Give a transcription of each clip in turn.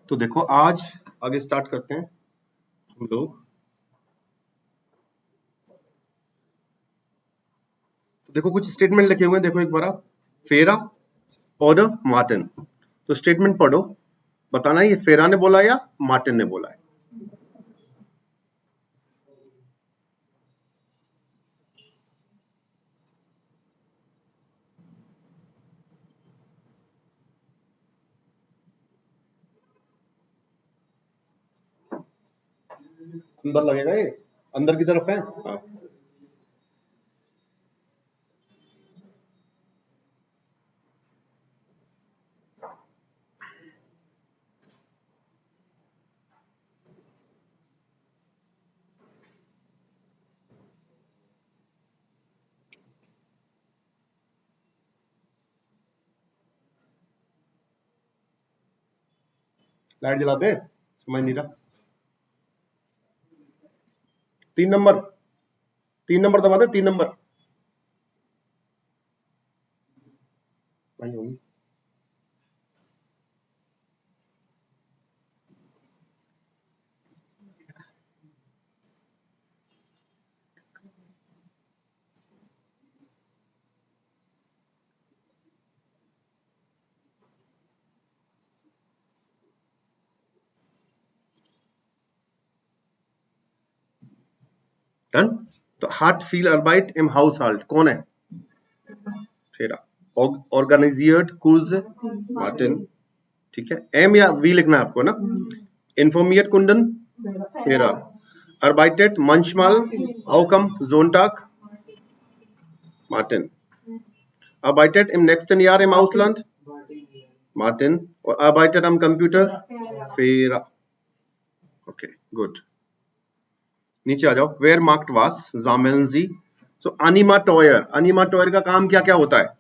तो देखो आज आगे स्टार्ट करते हैं हम लोग। तो देखो कुछ स्टेटमेंट लिखे हुए हैं, देखो एक बार आप। फेरा और मार्टिन। तो स्टेटमेंट पढ़ो, बताना ये फेरा ने बोला या मार्टिन ने बोला है। अंदर लगेगा, ये अंदर की तरफ है। हाँ। लाइट जला दे, समझ नहीं रहा। 3 नंबर, 3 नंबर दबा दे, 3 नंबर। वही होगी। डन। तो हार्ट फील अर्बाइट इम हाउस हाल्ट कौन है? फेरा। ऑर्गेनाइजियर्ड कुर्ज मार्टिन। ठीक है, एम या वी लिखना है आपको ना। इन्फॉर्मियट कुंडन फेरा। अर्बाइटेड मंचमाल आउकम जोनटाक Martin. Arbeitet im nächsten Jahr im Ausland? Martin. और arbeitet am Computer? Fera. Okay, good. नीचे आ जाओ। Where marked was Zammeln Sie? So Animateur. Animateur का काम क्या क्या होता है?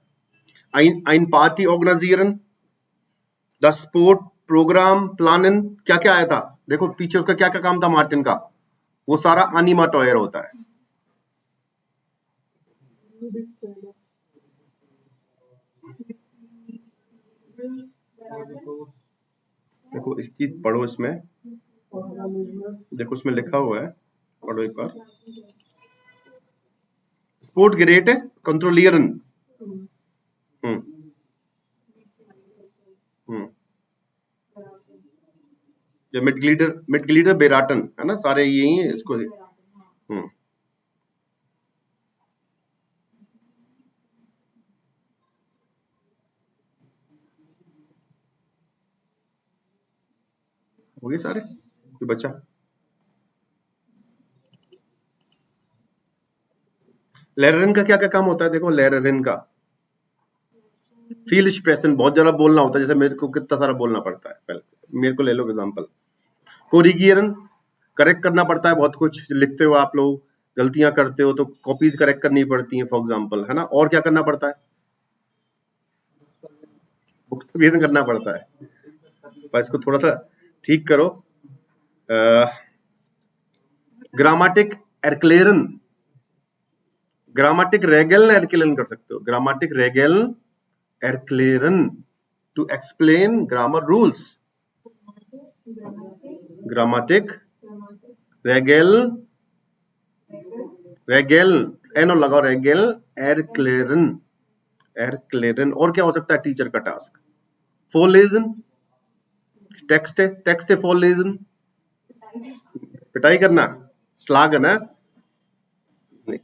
Ein Party organisieren, das Sport Program planen, क्या क्या आया था? देखो पीछे उसका क्या क्या काम था मार्टिन का, वो सारा Animateur होता है। देखो एक चीज पढ़ो इसमें, देखो उसमें लिखा हुआ है, पढ़ो एक बार। स्पोर्ट ग्रेट है कंट्रोलियरन। ये मिडग्लीडर बेराटन है ना, सारे यही है इसको। हो गए सारे, कोई बच्चा? लेररिन का क्या क्या काम होता है? देखो लेररिन का फील एक्सप्रेशन, बहुत ज्यादा बोलना होता है, जैसे मेरे को कितना सारा बोलना पड़ता है। पहले मेरे को ले लो एग्जांपल। कोरिगियरन, करेक्ट करना पड़ता है बहुत कुछ, लिखते हो आप लोग, गलतियां करते हो तो कॉपीज करेक्ट करनी पड़ती हैं फॉर एग्जांपल, है ना। और क्या करना पड़ता है? बुक्स करना पड़ता है। पर इसको थोड़ा सा ठीक करो। ग्रामेटिक एरक्लेरन, ग्रामेटिक रेगल एरक्लेरन कर सकते हो। ग्रामेटिक रेगल एरक्लेरन टू एक्सप्लेन ग्रामर रूल्स। ग्रामेटिक रेगल, रेगल एन और लगाओ, रेगल एरक्लेरन, एरक्लेरन। और क्या हो सकता है टीचर का टास्क? फोरलेजन, टेक्स्ट है, टेक्स्ट है फोरलेजन, पिटाई करना, स्लाग है ना।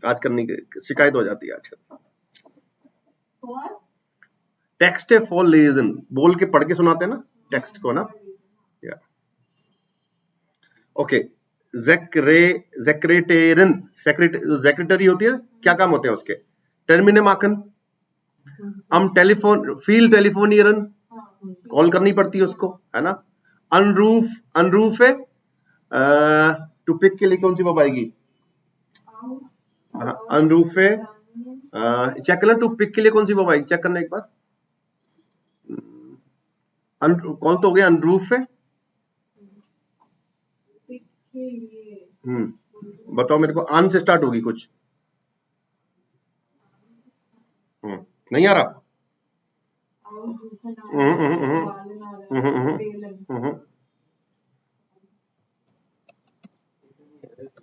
आज करने की शिकायत हो जाती है आजकल। टेक्स्ट है फोरलेजन, बोल के पढ़ के सुनाते हैं ना टेक्स्ट को ना। ओके। सेक्रेटेरियन, सेक्रेटरी होती है, क्या काम होते हैं उसके? टर्मिने माकन, हम टेलीफोन फील टेलीफोनियरन, कॉल करनी पड़ती है उसको, है ना। अनरूफ, अनरूफ है टू पिक के लिए कौन सी वर्ब आएगी? अनरूफ है। चेक करना टू पिक के लिए कौन सी वर्ब आएगी, चेक करना एक बार। कॉल तो हो गया, अनरूफ है। बताओ मेरे को, आन से स्टार्ट होगी कुछ? नहीं आ रहा।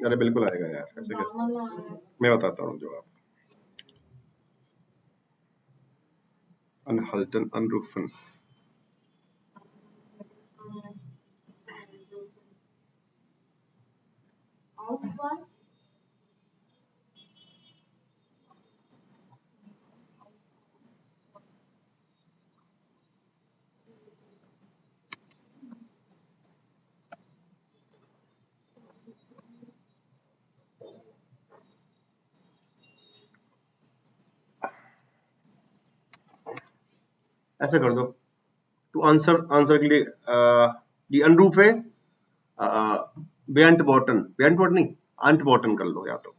अरे बिल्कुल आएगा यार, ऐसे क्या, मैं बताता हूँ जवाब। अनहल्टन, अनरूफन, ऐसे कर दो। टू आंसर, आंसर के लिए दी अनरूफ है बेंट बॉटन, बेंट बॉटन नहीं, अंट बॉटन कर लो या तो।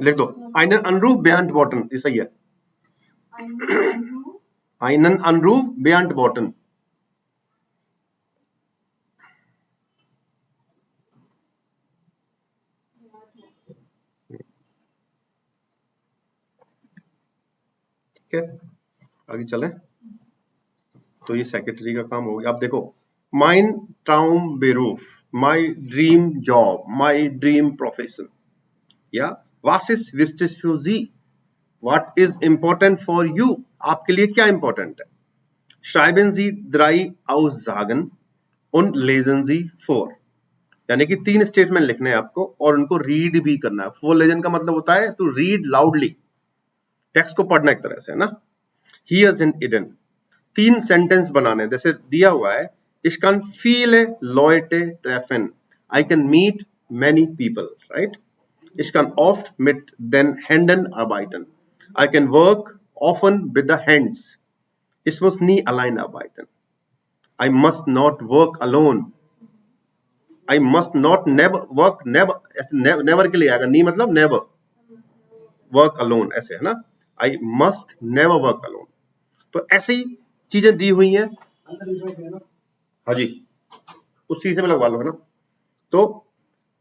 लिख दो, einen Anruf beantworten, ये सही है। einen Anruf beantworten। ठीक है, आगे चले। तो ये सेक्रेटरी का काम हो गया। अब देखो, mein Traumberuf, my dream job, my dream profession, या was ist wichtig für Sie, what is important for you, आपके लिए क्या important है। schreiben Sie 3 Aussagen und lesen Sie vor, यानी कि 3 स्टेटमेंट लिखने हैं आपको और उनको रीड भी करना है। फॉर लेजन का मतलब होता है टू रीड लाउडली, टेक्स्ट को पढ़ना एक तरह से, है ना। He is in Eden, 3 sentence बनाने, जैसे दिया हुआ है, ich kann viele Leute treffen, I can meet many people, right? Ich kann oft mit den Händen arbeiten, I can work often with the hands, ich muss nie allein arbeiten, I must not work alone, I must not never work, never के लिए आएगा, नहीं मतलब never work alone, ऐसे है ना, I must never work alone। तो ऐसी चीजें दी हुई हैं। हाँ जी, उसी से में लगवा लो, है ना। तो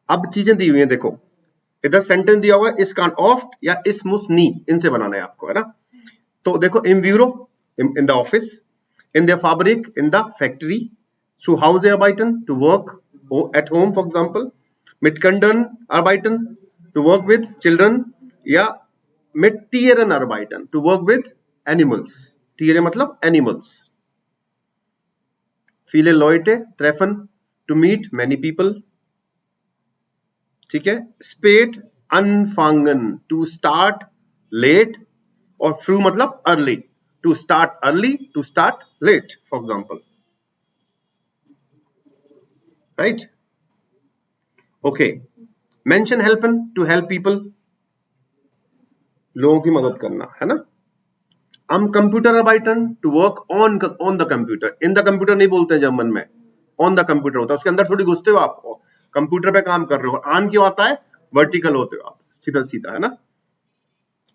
अब चीजें दी हुई हैं, देखो इधर सेंटेंस दिया हुआ है, इस कान ऑफ या इस मुस नी, इनसे बनाना है आपको, है ना। तो देखो, इन ब्यूरो, in the office, in the फैब्रिक, in the factory, zu Hause arbeiten, to work at home for example, mit Kindern arbeiten, to work with children, या mit Tieren arbeiten, to work with animals, Tiere मतलब animals, viele Leute treffen, to meet many people, ठीक है। spät anfangen, to start late, और früh मतलब early, to start early, to start late for example, right? okay, mention helpen, to help people, लोगों की मदद करना, है ना। am computer arbeiten, to work on the computer, in the computer नहीं बोलते जर्मन में, on the computer होता है, उसके अंदर थोड़ी घुसते हो आप, कंप्यूटर पे काम कर रहे हो। ऑन क्यों आता है, वर्टिकल होते हो आप, सीधा सीधा, है ना।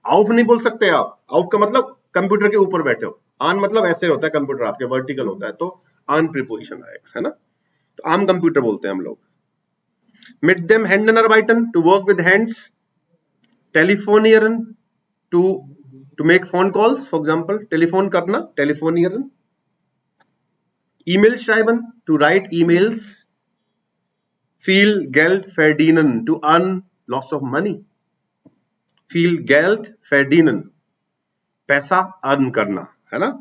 आउफ नहीं बोल सकते आप, आउफ का मतलब कंप्यूटर के ऊपर बैठे हो, ऑन मतलब ऐसे होता है कंप्यूटर आपके, वर्टिकल होता है, तो ऑन प्रीपोजिशन आएगा, है ना। तो आम कंप्यूटर बोलते हैं हम लोग। mit dem Händen arbeiten, to work with hands, telefonieren, to make phone calls for example, telephone करना, telefonieren, email schreiben, to write emails, viel Geld verdienen, to earn lots of money, viel Geld verdienen, पैसा earn करना, है ना।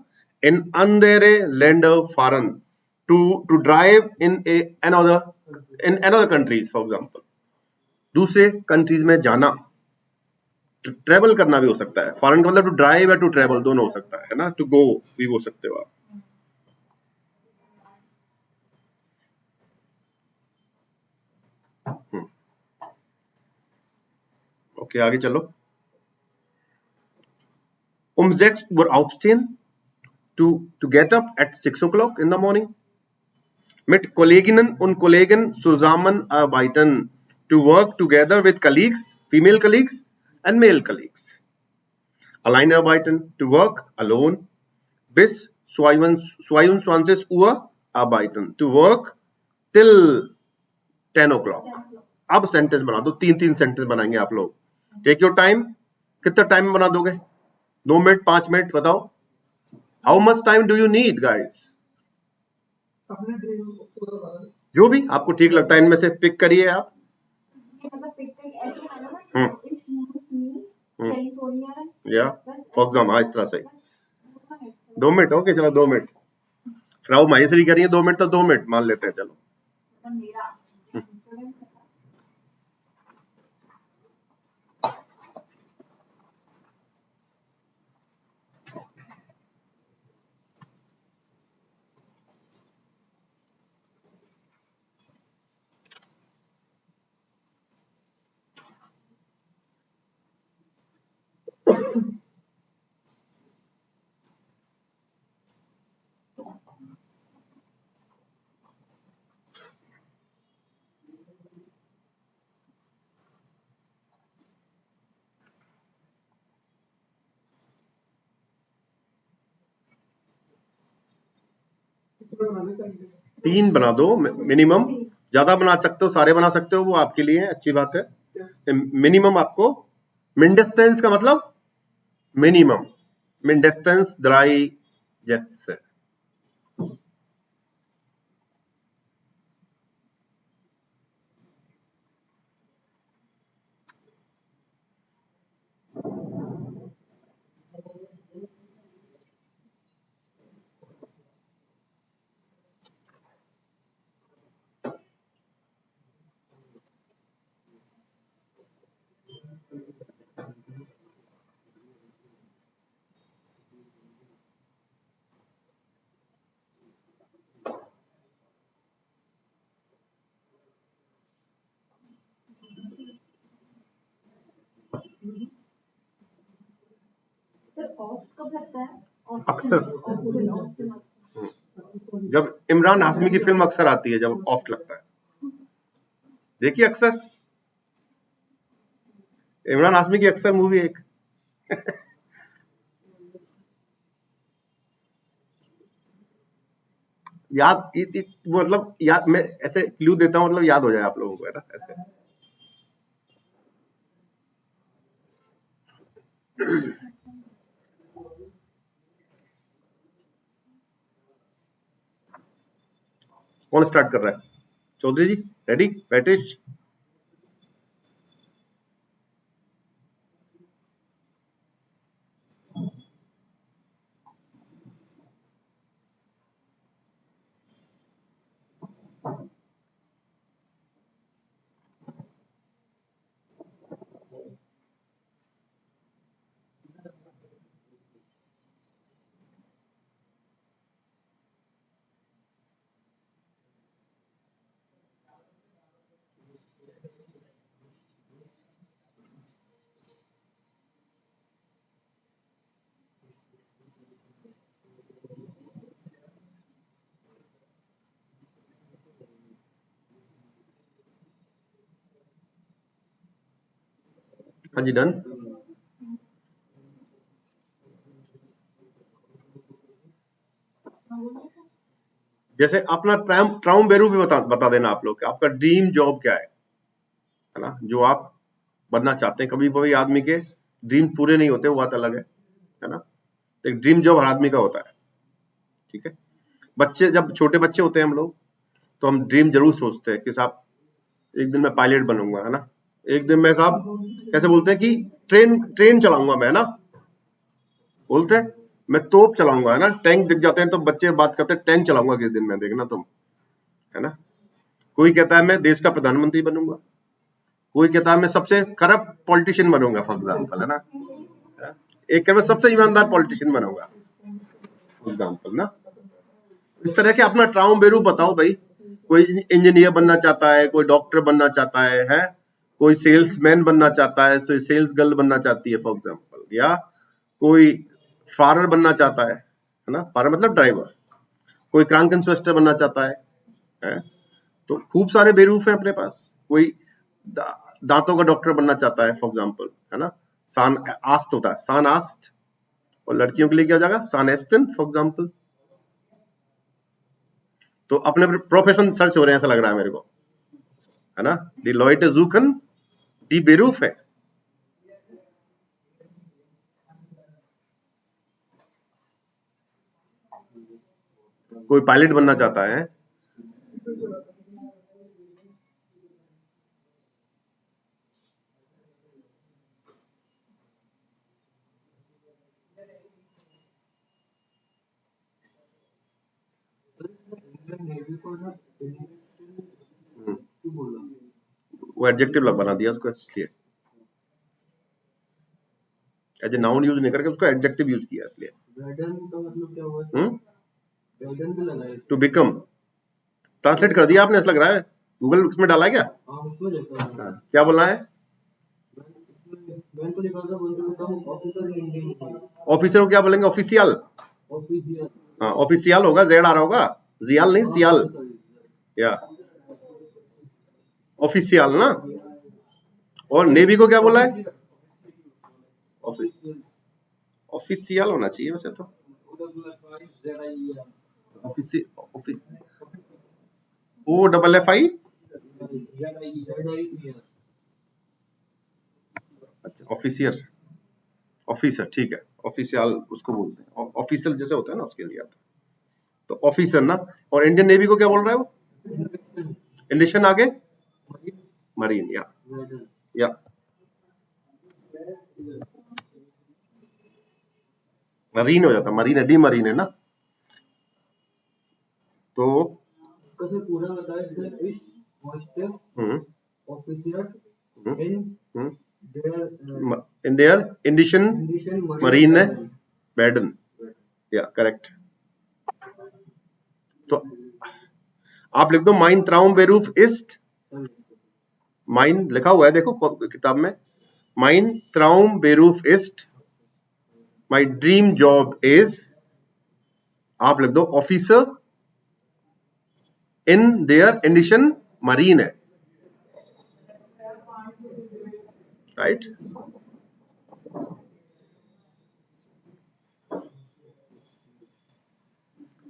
in andere Länder fahren, to drive in another countries for example, दूसरे countries में जाना, travel करना भी हो सकता है। फॉरेन का मतलब टू ड्राइव या टू ट्रेवल दोनों हो सकता है ना, टू गो भी बोल सकते हो आप। ओके, आगे चलो। um 6 Uhr aufstehen, to get up at 6 o'clock in the morning, mit Kolleginnen und Kollegen zusammenarbeiten, to work together with colleagues, female colleagues and male colleagues, alleine arbeiten, to work alone, bis 22 Uhr arbeiten, to work till 10 o'clock, अब sentence बना दो, 3-3 sentence बनाएंगे आप लोग। Take your time. कितना time में बना दोगे? 2 मिनट, 5 मिनट, बताओ। How much time do you need guys? जो भी आपको ठीक लगता है इनमें से पिक करिए आप। या फॉर एग्जाम्पल, हाँ, इस तरह से 2 मिनट। ओके, चलो 2 मिनट। फ्राउ माहेश्वरी कह रही है 2 मिनट, तो 2 मिनट मान लेते हैं, चलो। तीन बना दो मिनिमम। ज्यादा बना सकते हो, सारे बना सकते हो, वो आपके लिए अच्छी बात है। मिनिमम आपको, मिंडेस्टेंस का मतलब मिनिमम, मिंडेस्टेंस ड्राई जेट्स। अक्सर जब इमरान हाशमी की फिल्म अक्सर आती है, जब ऑफ लगता है। देखिए अक्सर, इमरान हाशमी की अक्सर मूवी एक याद मतलब याद, मैं ऐसे क्लू देता हूँ, मतलब याद हो जाए आप लोगों को, है ना, ऐसे। कौन स्टार्ट कर रहा है? चौधरी जी, रेडी? बैटिश। हाँ जी, डन। जैसे अपना ट्राउम बेरू भी बता देना आप लोग, आपका ड्रीम जॉब क्या है ना, जो आप बनना चाहते हैं। कभी कभी आदमी के ड्रीम पूरे नहीं होते, वो बात अलग है ना। एक ड्रीम जॉब हर आदमी का होता है, ठीक है। बच्चे, जब छोटे बच्चे होते हैं हम लोग, तो हम ड्रीम जरूर सोचते हैं कि साहब एक दिन मैं पायलट बनूंगा, है ना। एक दिन मैं साहब, कैसे बोलते हैं कि ट्रेन ट्रेन चलाऊंगा मैं, है ना। बोलते हैं मैं तोप चलाऊंगा, है ना। टैंक दिख जाते हैं तो बच्चे बात करते हैं टैंक चलाऊंगा किस दिन मैं, देखना तुम, है ना। कोई कहता है मैं देश का प्रधानमंत्री बनूंगा, कोई कहता है मैं सबसे करप्ट पॉलिटिशियन बनूंगा, फॉर एग्जाम्पल, है ना। एक कहता है सबसे ईमानदार पॉलिटिशियन बनूंगा, फॉर एग्जाम्पल ना। इस तरह के अपना ट्राउम बेरू बताओ भाई। कोई इंजीनियर बनना चाहता है, कोई डॉक्टर बनना चाहता है, कोई सेल्समैन बनना चाहता है, कोई सेल्स गर्ल बनना चाहती है, फॉर एग्जाम्पल, या कोई फारर बनना चाहता है ना। फारर मतलब ड्राइवर। कोई क्रांक इन्वेस्टर बनना चाहता है? तो खूब सारे बेरूफ हैं अपने पास। कोई दांतों का डॉक्टर बनना चाहता है, फॉर एग्जाम्पल, है ना। सान आस्ट होता है, सान आस्ट, और लड़कियों के लिए क्या हो जाएगा, सान एस्टन, फॉर एग्जाम्पल। तो अपने प्रोफेशन सर्च हो रहे हैं, ऐसा लग रहा है मेरे को, है ना, डी लॉयटे ज़ूखन डी बेरूफ है। कोई पायलट बनना चाहता है, वो एडजेक्टिव बना दिया उसको, इसलिए एज ए नाउन यूज नहीं करके उसको एडजेक्टिव यूज किया, इसलिए टू बिकम ट्रांसलेट कर दिया आपने, ऐसा लग रहा है। गूगल उसमें डाला है क्या? क्या बोलना है? ऑफिसर को क्या बोलेंगे? ऑफिशियल। हाँ, ऑफिशियल होगा, जेड आ रहा होगा, जियाल नहीं सियाल, या ऑफिशियल ना। और नेवी को क्या बोला है? ऑफिशियल होना चाहिए वैसे तो। ओ डबल एफ आई, अच्छा ऑफिसियर, ऑफिसर, ठीक है, ऑफिशियल उसको बोलते हैं, ऑफिशियल जैसे होता है ना उसके लिए आता है। तो ऑफिसर ना। और इंडियन नेवी को क्या बोल रहा है वो? इंडियन आगे मरीन, या मरीन हो जाता, मरीन है, डी मरीन है ना। तो पूरा इन देयर इंडिशन मरीन है बैडन, या करेक्ट। तो आप लिख दो माइन ट्राउम बेरूफ इस्ट, माइन लिखा हुआ है देखो किताब में, माइन ट्राउम बेरूफ इस्ट, माई ड्रीम जॉब इज, आप लिख दो ऑफिसर इन देयर इंडिशन मरीन है, राइट।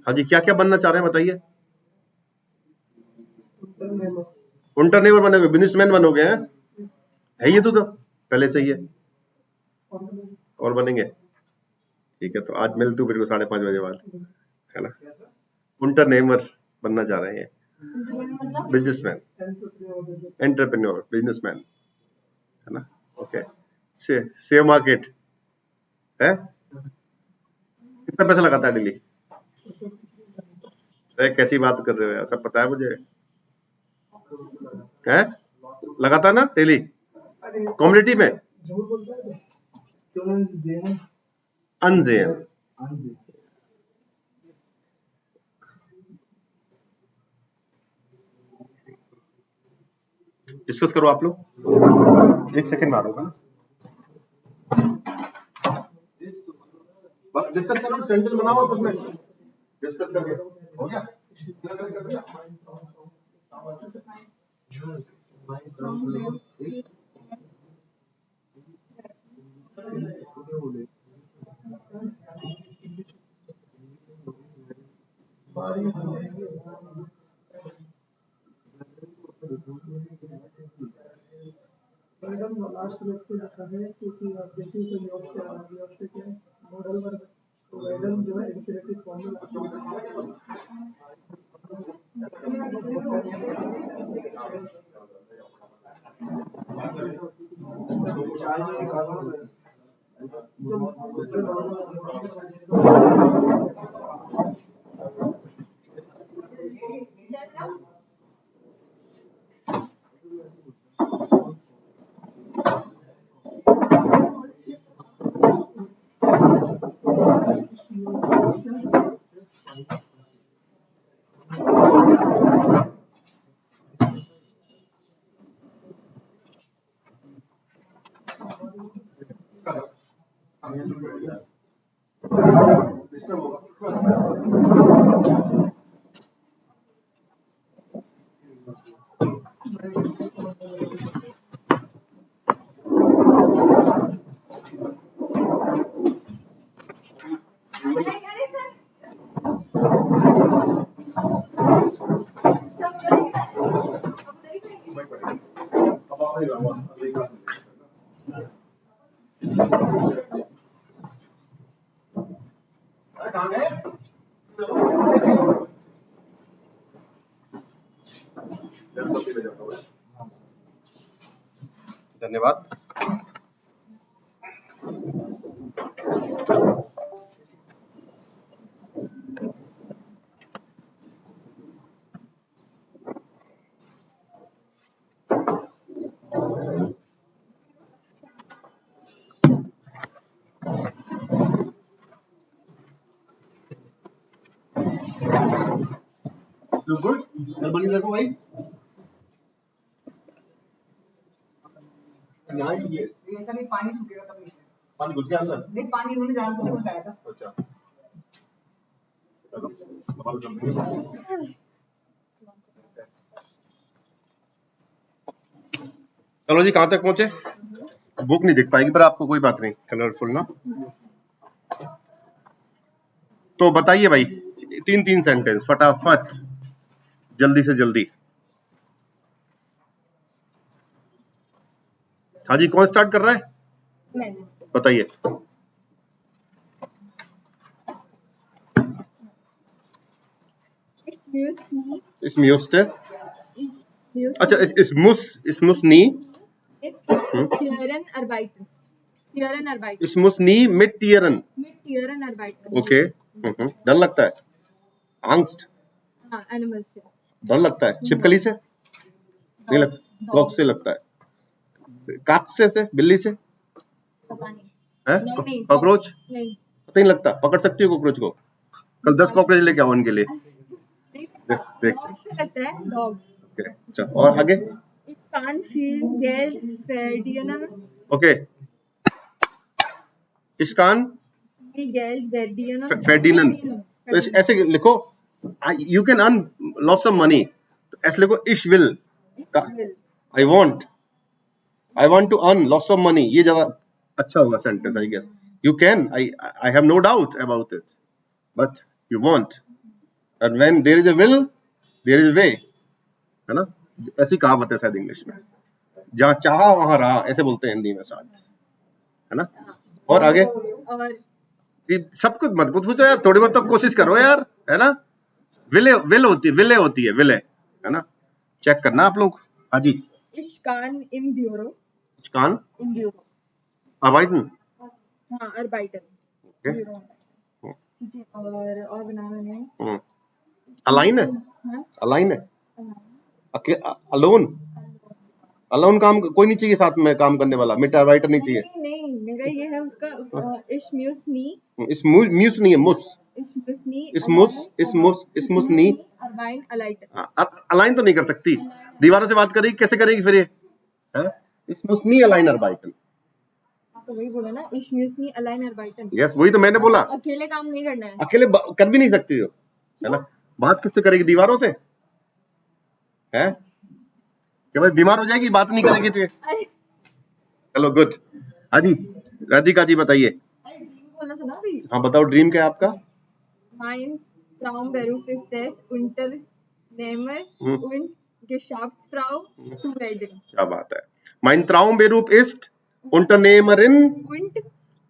हाँ जी, क्या क्या बनना चाह रहे हैं बताइए? इंटरनेवर बनोगे, बिजनेसमैन बनोगे, है ये तो पहले से ही है, और बनेंगे, ठीक है। तो आज मिल तू मेरे को 5:30 बजे बाद, है ना। इंटरनेवर बनना चाह रहे हैं, बिजनेसमैन, एंटरप्रेन्योर, बिजनेसमैन, है ना। ओके, शेयर मार्केट है, कितना पैसा लगाता है डेली? कैसी बात कर रहे हो यार, सब पता है मुझे, है लगाता ना डेली कम्युनिटी में, अनजेन। डिस्कस करो आप लोग, 1 सेकंड में आ रहा हूँ, डिस्कस करो, सेंटेंस बनाओ उसमें, डिस्कस करके हो गया, कर दिया। मैडम लास्ट में इसको लिखा है क्योंकि आप देखिए तो न्यूज़ के मॉडल वर्क, तो मैडम जो है इंफिनिटिव फॉर्मूला धन्यवाद। गुड, बनी देखो भाई। यहाँ ये ऐसा नहीं, पानी सूखेगा तब नहीं, पानी घुस गया अंदर। नहीं पानी उन्होंने जानबूझ के घुसाया था। अच्छा, चलो सवाल करते हैं। चलो जी, कहाँ तक पहुंचे? बुक नहीं दिख पाएगी पर आपको कोई बात नहीं, कलरफुल ना। तो बताइए भाई, 3-3 सेंटेंस फटाफट, जल्दी से जल्दी। हाँ जी, कौन स्टार्ट कर रहा है? मैं बताइए। इसमें उसते अच्छा, इसमुस नी Tieren arbeiten. Tieren arbeiten. इसमुस नी मिट टियरन। Mit Tieren arbeiten. ओके, डर लगता है, angst, हाँ, animals से। डर लगता है छिपकली से? नहीं लगता, डॉग से लगता है। काट से बिल्ली से? पता नहीं। है नहीं, कॉकरोच? नहीं। नहीं लगता, पकड़ सकती है कॉकरोच को? कल 10 कॉकरोच लेके आओ उनके लिए। नहीं, देख डॉग से लगता है, डॉग्स। ओके, अच्छा और आगे? Ich kann viel Geld verdienen. Okay, इसकान Viel Geld verdienen. फेर्डिनन, तो ऐसे लिखो, you can earn lots of money, तो ऐसे लिखो इश विल, I want to earn lots of money, ये ज्यादा अच्छा होगा sentence I guess. You can, I have no doubt about it, but you want, and when there is a will there is a way, है ना? ऐसी कहावत है शायद इंग्लिश में, जहां चाहा वहां रहा, ऐसे बोलते हैं हिंदी में साथ, है ना? और आगे? और सब कुछ मत पूछो यार, थोड़ी बहुत तो कोशिश करो यार, है ना? विले होती है ना? चेक करना आप लोग। हाँ जी। Ich kann im Büro. कान Im Büro. arbeiten, हाँ, arbeiten. Okay, Büro. ठीक है, और बनाना है। अलाइन है, हाँ, अलाइन है, अलोन काम कोई नहीं चाहिए साथ में काम करने वाला, मिट राइटर नहीं चाहिए। नहीं, मेरा ये है उसका, ich muss nie. इस म्यूस नहीं है, मुस, Ich muss nie. इसमुस नहीं, Arbeiten, alleiten. अलाइन तो नहीं कर सकती, दीवारों से बात करेगी, कैसे करेगी फिर ये? इसमुस नहीं अलाइन अर्बाइटन, तो वही बोला ना, ich muss nie allein arbeiten. Yes वही तो मैंने बोला, अकेले काम नहीं करना है। अकेले कर भी नहीं सकती हो, है ना? बात किससे करेगी? दीवारों से, है कि भाई बीमार हो जाएगी, बात नहीं करेगी तो। अरे चलो गुड। हाँ जी, राधिका जी बताइए। ड्रीम बोला था ना अभी। हाँ बताओ, ड्रीम क्या है आपका? Mein Traumberuf ist es, Unternehmer und Geschäftsfrau zu werden. क्या बात है। Mein Traumberuf ist Unternehmerin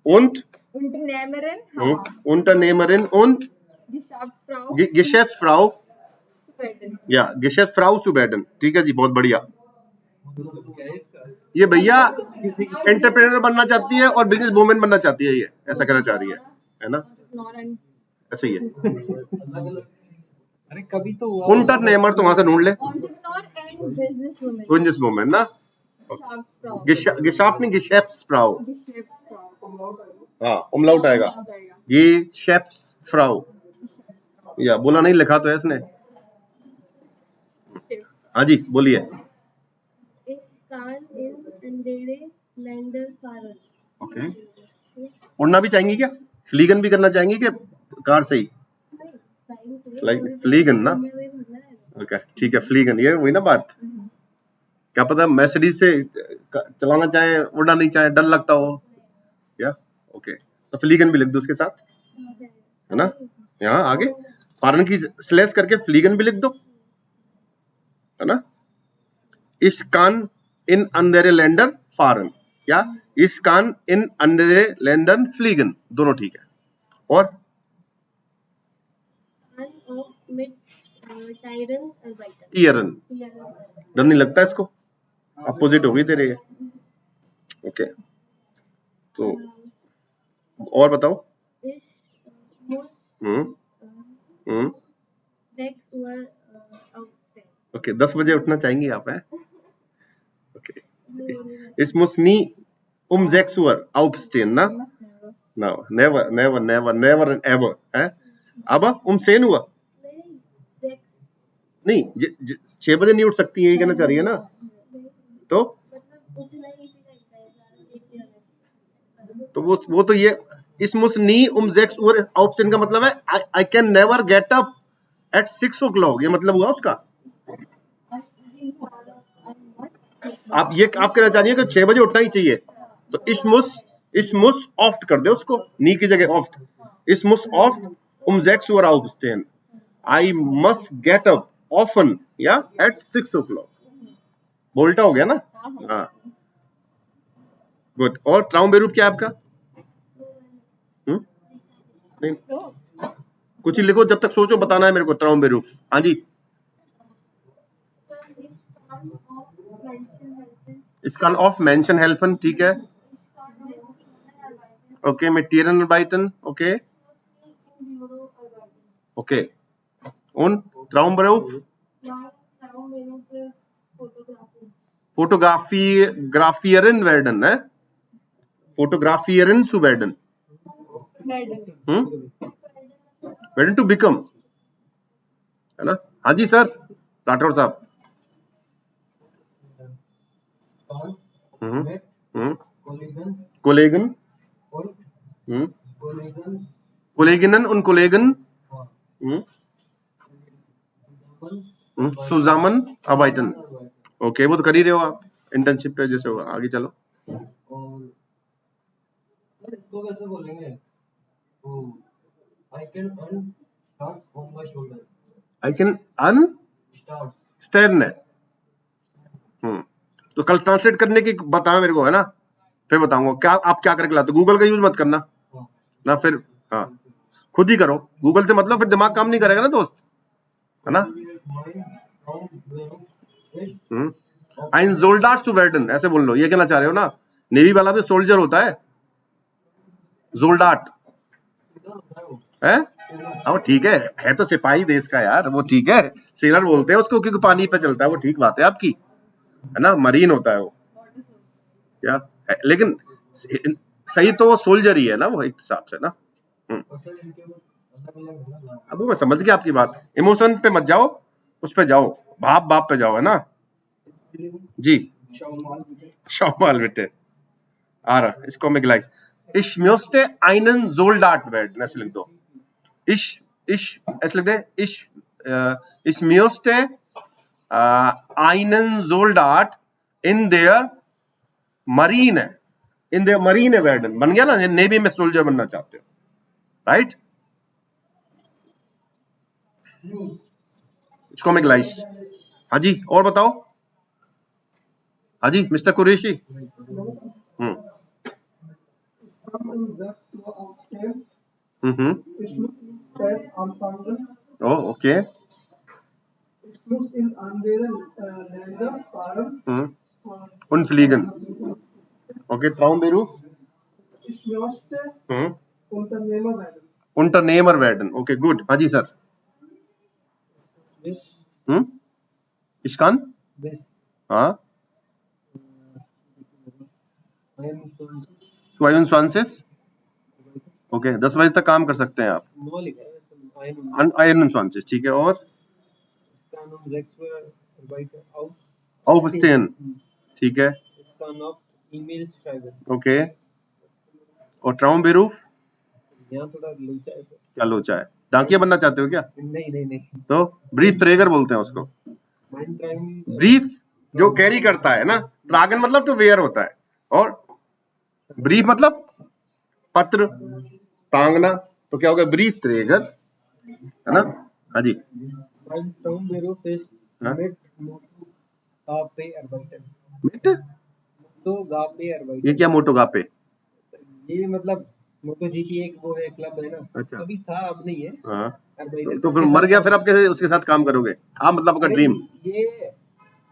und Unternehmerin, Unternehmerin und Geschäftsfrau Geschäftsfrau, zu werden. या Geschäftsfrau zu werden। ठीक है जी, बहुत बढ़िया। ये भैया एंटरप्रेन्योर बनना चाहती है और बिजनेस वुमेन बनना चाहती है, ये ऐसा कहना चाह रही है ना? ऐसे ही है। अरे कभी तो Unternehmer तो वहां से ढूंढ ले, Entrepreneur and businesswoman. Business women ना, Geschäftsfrau. Geschäft नहीं, Geschäftsfrau, Geschäftsfrau. हाँ उमलाउट आएगा, ये Geschäftsfrau, या बोला नहीं, लिखा तो है इसने। हाँ जी बोलिए। Ich kann in andere Länder fahren. Okay, उड़ना भी चाहेंगी क्या? फ्लीगन भी करना चाहेंगी क्या कार से ही? फ्लीगन ना, ओके ठीक है, फ्लीगन, ये वही ना बात। क्या पता मर्सिडीज से चलाना चाहे, उड़ना नहीं चाहे, डर लगता हो, या ओके, तो फ्लीगन भी लिख दो उसके साथ, है ना? यहाँ आगे फारन की स्लेस करके फ्लीगन भी लिख दो, है ना? Ich kann in andere Länder fahren, या Ich kann in andere Länder fliegen, दोनों ठीक है। और टीयरन। डर नहीं लगता इसको? अपोजिट हो गई तेरे ये। ओके, तो और बताओ। हम्म ओके, 10 बजे उठना चाहेंगी आप? हैं? Okay, ich muss nie um 6 Uhr aufstehen, na? No, never, never, never, never and ever. Aber um 10 Uhr? नहीं, 6 बजे नहीं उठ सकती है, ये कहना चाह रही है ना? तो वो तो ये ich muss nie um 6 Uhr aufstehen का मतलब है I can never get up at 6 o'clock, ये मतलब हुआ उसका। आप कहना चाह रही है कि 6 बजे उठना ही चाहिए, तो ich muss oft कर दे उसको, नी की जगह oft। ich muss oft um 6 Uhr aufstehen, I must get up often, या at 6 o'clock। बोल्टा हो गया ना? हाँ, गुड। और ट्राउम्बेरूफ क्या है आपका? नहीं, कुछ ही लिखो, जब तक सोचो बताना है मेरे को। ट्राउम्बेरूफ, हाँ जी। स्कल ऑफ मेंशन हेल्फन, ठीक है। ओके, में टीरन बाइटन, ओके ओके। उन ट्राउम्बेरूफ फोटोग्राफियरन वर्डन है, फोटोग्राफियरन सु वर्डन, वर्डन टू बिकम, है ना? हाँ जी सर, राठौर साहब। कोलेगन, कोलेगनन, उन कोलेगन, सुजामन अबाइटन। ओके, वो तो कर ही रहे हो आप इंटर्नशिप पे, जैसे होगा। आगे चलो। इसको कैसे बोलेंगे? I can earn stars on my shoulder. I can earn stars. तो कल ट्रांसलेट करने की बताओ मेरे को, है ना? फिर बताऊंगा क्या आप क्या करके लाते। गूगल का यूज मत करना ना, फिर हाँ खुद ही करो। गूगल से मतलब फिर दिमाग काम नहीं करेगा ना दोस्त, है ना? Ein Soldat zu werden, ऐसे बोल लो। ये कहना चाह रहे हो ना? नेवी वाला भी सोल्जर होता है, जोल्डाट है। अब ठीक है तो सिपाही देश का यार, वो ठीक है। सेलर बोलते हैं उसको क्योंकि पानी पे चलता है, वो ठीक बात है आपकी, है ना? मरीन होता है वो क्या है, लेकिन सही तो वो सोल्जर ही है ना, वो एक हिसाब से ना। अब मैं समझ गया आपकी बात। इमोशन पे मत जाओ, उस पे जाओ, भाप बाप पे जाओ, है ना? जी, शौमाल बेटे आ रहा। इसको मैं गिलाइस Ich möchte einen Soldat werden, ऐसे लिख दो। Ich ऐसे लिख दे। Ich möchte einen Soldat in der Marine, in der Marine werden। बन गया ना? नेवी में सोल्जर बनना चाहते हो, राइट? इसको मैं गिलाइस। हाँ जी, और बताओ। हाँ जी, mister Qureshi. Oh, okay. Und fliegen. Okay, Traumberuf. Unternehmer werden. Okay, gut. हाँ जी सर। Ich kann? हाँ। 22 ओके, 10 बजे तक काम कर सकते हैं आप। 21, ठीक है। और aufstehen, ठीक है। ओके, और Traumberuf? यहाँ थोड़ा लोचा है। क्या लोचा है? डाकिया बनना चाहते हो क्या? नहीं। तो ब्रीफ ट्रेगर बोलते हैं उसको। ब्रीफ जो कैरी करता है ना, ट्रागन मतलब टू वेयर होता है, और ब्रीफ मतलब पत्र टांगना, तो क्या होगा? ब्रीफ ट्रेगर, है ना? हाँ जी। ये क्या मोटो गापे? ये मतलब मोटो जीपी एक वो है, क्लब है ना। अच्छा। अभी था, अब नहीं है। हाँ। तो फिर मर गया, फिर आप कैसे उसके साथ काम करोगे? हाँ मतलब आपका ड्रीम। ये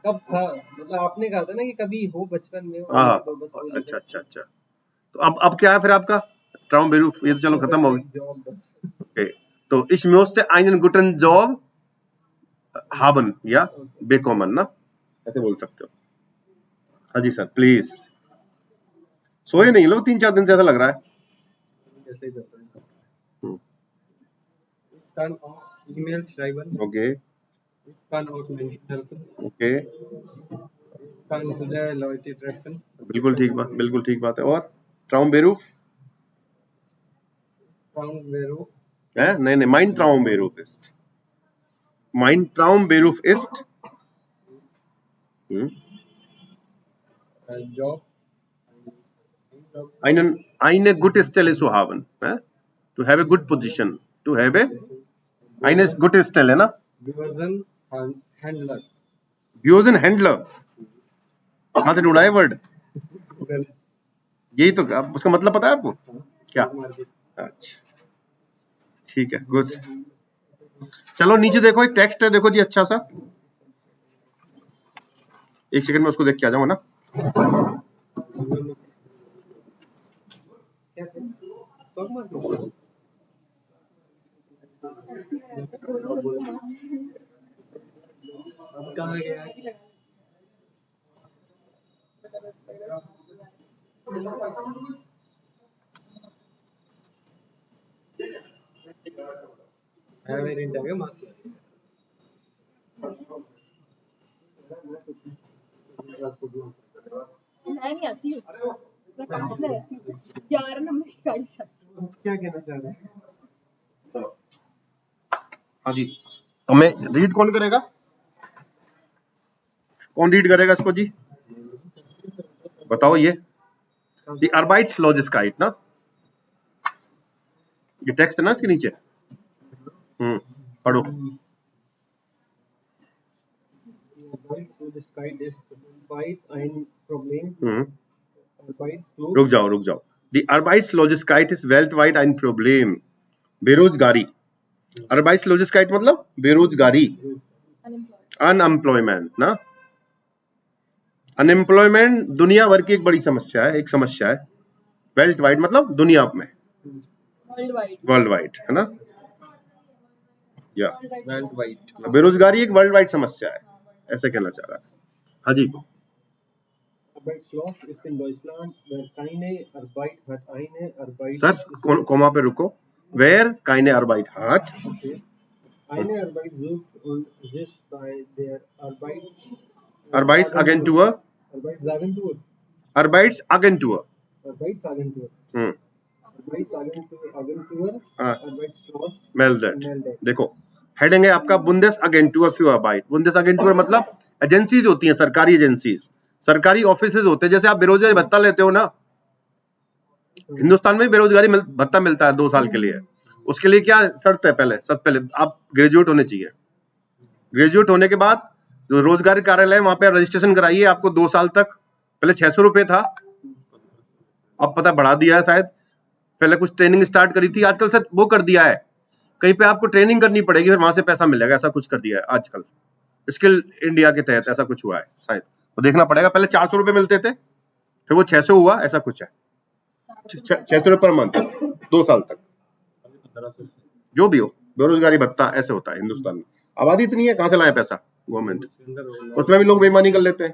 कब था? मतलब आपने कहा था ना कि कभी हो बचपन में और हाँ तो बस वो अच्छा अच्छा अच्छा। तो अब क्या है फिर आपका ट्राउम बेरूफ? ये तो चलो खत्म हो गया। जॉब बस। ओके, तो ich möchte einen guten Job haben या bekommen ना, ऐसे बोल सकते हो। हाँ जी सर प्लीज। सोए नहीं लो 3-4 दिन से, ऐसा लग रहा है। ऐसे ही चलता है। हम्म, Ich kann auch E-Mails schreiben. Okay Ich kann auch Menschen helfen. Okay, Ich kann gute Leute treffen. बिल्कुल ठीक बात है। और ट्राउम बेरूफ Traum wäre है? नहीं mein Traum Beruf ist, mein Traum Beruf ist Job. eine gute Stelle zu haben, to have a good position, to have a eine gute Stelle ना, Börsen Händler. Börsen Händler कहाँ से ढूंढा है word? यही तो, अब उसका मतलब पता है आपको क्या? अच्छा ठीक है गुड। चलो नीचे देखो, एक टेक्स्ट है देखो जी अच्छा सा, एक सेकंड में उसको देख के आ जाऊंगा ना। अब कहाँ गया? नया वेरिएंट आ गया मास्क। मैं नहीं आती हूँ, मैं पास में रहती हूँ, 11 नंबर की गाड़ी से आती हूँ। क्या कहना चाह रहे हैं? हाँ जी, हमें रीड कौन करेगा? कौन रीड करेगा इसको जी? बताओ ये Die Arbeitslosigkeit ना, ये टेक्स्ट है ना इसके नीचे। पढ़ो। Arbeitslosigkeit ist weltweit ein Problem. रुक जाओ। Die Arbeitslosigkeit ist weltweit ein Problem. बेरोजगारी, Arbeitslosigkeit मतलब बेरोजगारी, अनएम्प्लॉयमेंट ना। अनएम्प्लॉयमेंट दुनिया भर की एक बड़ी समस्या है, एक समस्या है। वर्ल्ड वाइड मतलब दुनिया में, वर्ल्ड वाइड है ना, या वर्ल्ड वाइड। बेरोजगारी एक वर्ल्ड वाइड समस्या है, ऐसे कहना चाह रहा है। हाँ जी, Arbeitslos ist in Deutschland, wer keine Arbeit hat, eine Arbeit. Sir comma पे रुको, wer keine Arbeit hat, eine Arbeit sucht und sich bei der Arbeitsagentur, Arbeitsagentur. Arbeitsagentur, Arbeitsagentur. Arbeitsagentur. हाँ Arbeitslos. meldet। देखो हेडिंग है आपका Bundesagentur für Arbeit। Bundesagentur मतलब agencies होती हैं, सरकारी एजेंसीज, सरकारी ऑफिसेज होते हैं। जैसे आप बेरोजगारी भत्ता लेते हो ना, हिंदुस्तान में बेरोजगारी भत्ता मिलता है 2 साल के लिए। उसके लिए क्या शर्त है? पहले आप ग्रेजुएट होने चाहिए। ग्रेजुएट होने के बाद जो रोजगार कार्यालय वहां पे रजिस्ट्रेशन कराइए, आपको 2 साल तक, पहले 600 रुपए था, अब पता बढ़ा दिया है शायद, पहले कुछ ट्रेनिंग स्टार्ट करी थी, आजकल सर वो कर दिया है, कहीं पे आपको ट्रेनिंग करनी पड़ेगी फिर वहां से पैसा मिलेगा, ऐसा कुछ कर दिया है आजकल, स्किल इंडिया के तहत ऐसा कुछ हुआ है शायद, तो देखना पड़ेगा। पहले 400 रुपए मिलते थे, फिर वो 600 हुआ, ऐसा कुछ है, 600 रुपए पर मंथ 2 साल तक, जो भी हो, बेरोजगारी भत्ता ऐसे होता है हिंदुस्तान में। आबादी इतनी है, कहां से लाए पैसा गवर्नमेंट? उसमें भी लोग बेईमानी कर लेते हैं।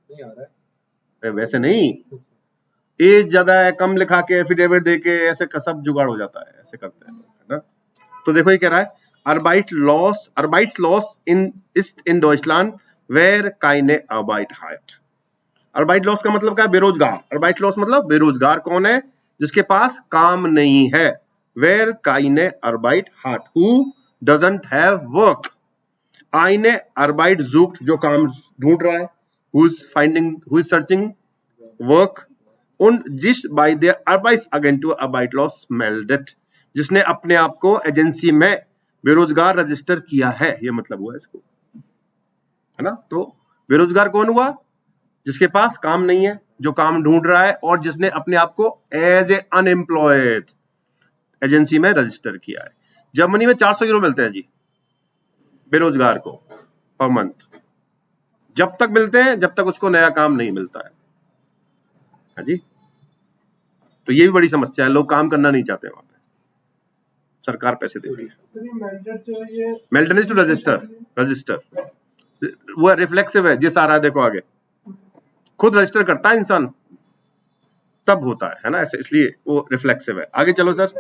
नहीं आ रहा है वैसे नहीं, एज ज्यादा है, कम लिखा के एफिडेविट दे के ऐसे सब जुगाड़ हो जाता है, ऐसे करते हैं है ना। तो देखो ये कह रहा है Arbeitslos ist in Deutschland wer keine Arbeit hat। Arbeitslos का मतलब क्या है? बेरोजगार। Arbeitslos मतलब बेरोजगार कौन है? जिसके पास काम नहीं है। Wer keine Arbeit hat, who doesn't have work। eine Arbeit sucht, जो काम ढूंढ रहा है, who is searching work, und sich bei der Arbeitsagentur Arbeitslos meldet, जिसने अपने आप को एजेंसी में बेरोजगार रजिस्टर किया है, ये मतलब हुआ इसको, है ना। तो बेरोजगार कौन हुआ? जिसके पास काम नहीं है, जो काम ढूंढ रहा है, और जिसने अपने आप को एज ए अनएम्प्लॉयड एजेंसी में रजिस्टर किया है। जर्मनी में 400 यूरो मिलते हैं जी बेरोजगार को पर मंथ, जब तक मिलते हैं जब तक उसको नया काम नहीं मिलता है। हाँ जी, तो ये भी बड़ी समस्या है, लोग काम करना नहीं चाहते वहां पे, सरकार पैसे देती है। मेल्टेनेंस टू रजिस्टर वो रिफ्लेक्सिव है, जिस आ रहा है देखो आगे, खुद रजिस्टर करता है इंसान तब होता है ना, ऐसे, इसलिए वो रिफ्लेक्सिव है। आगे चलो sir.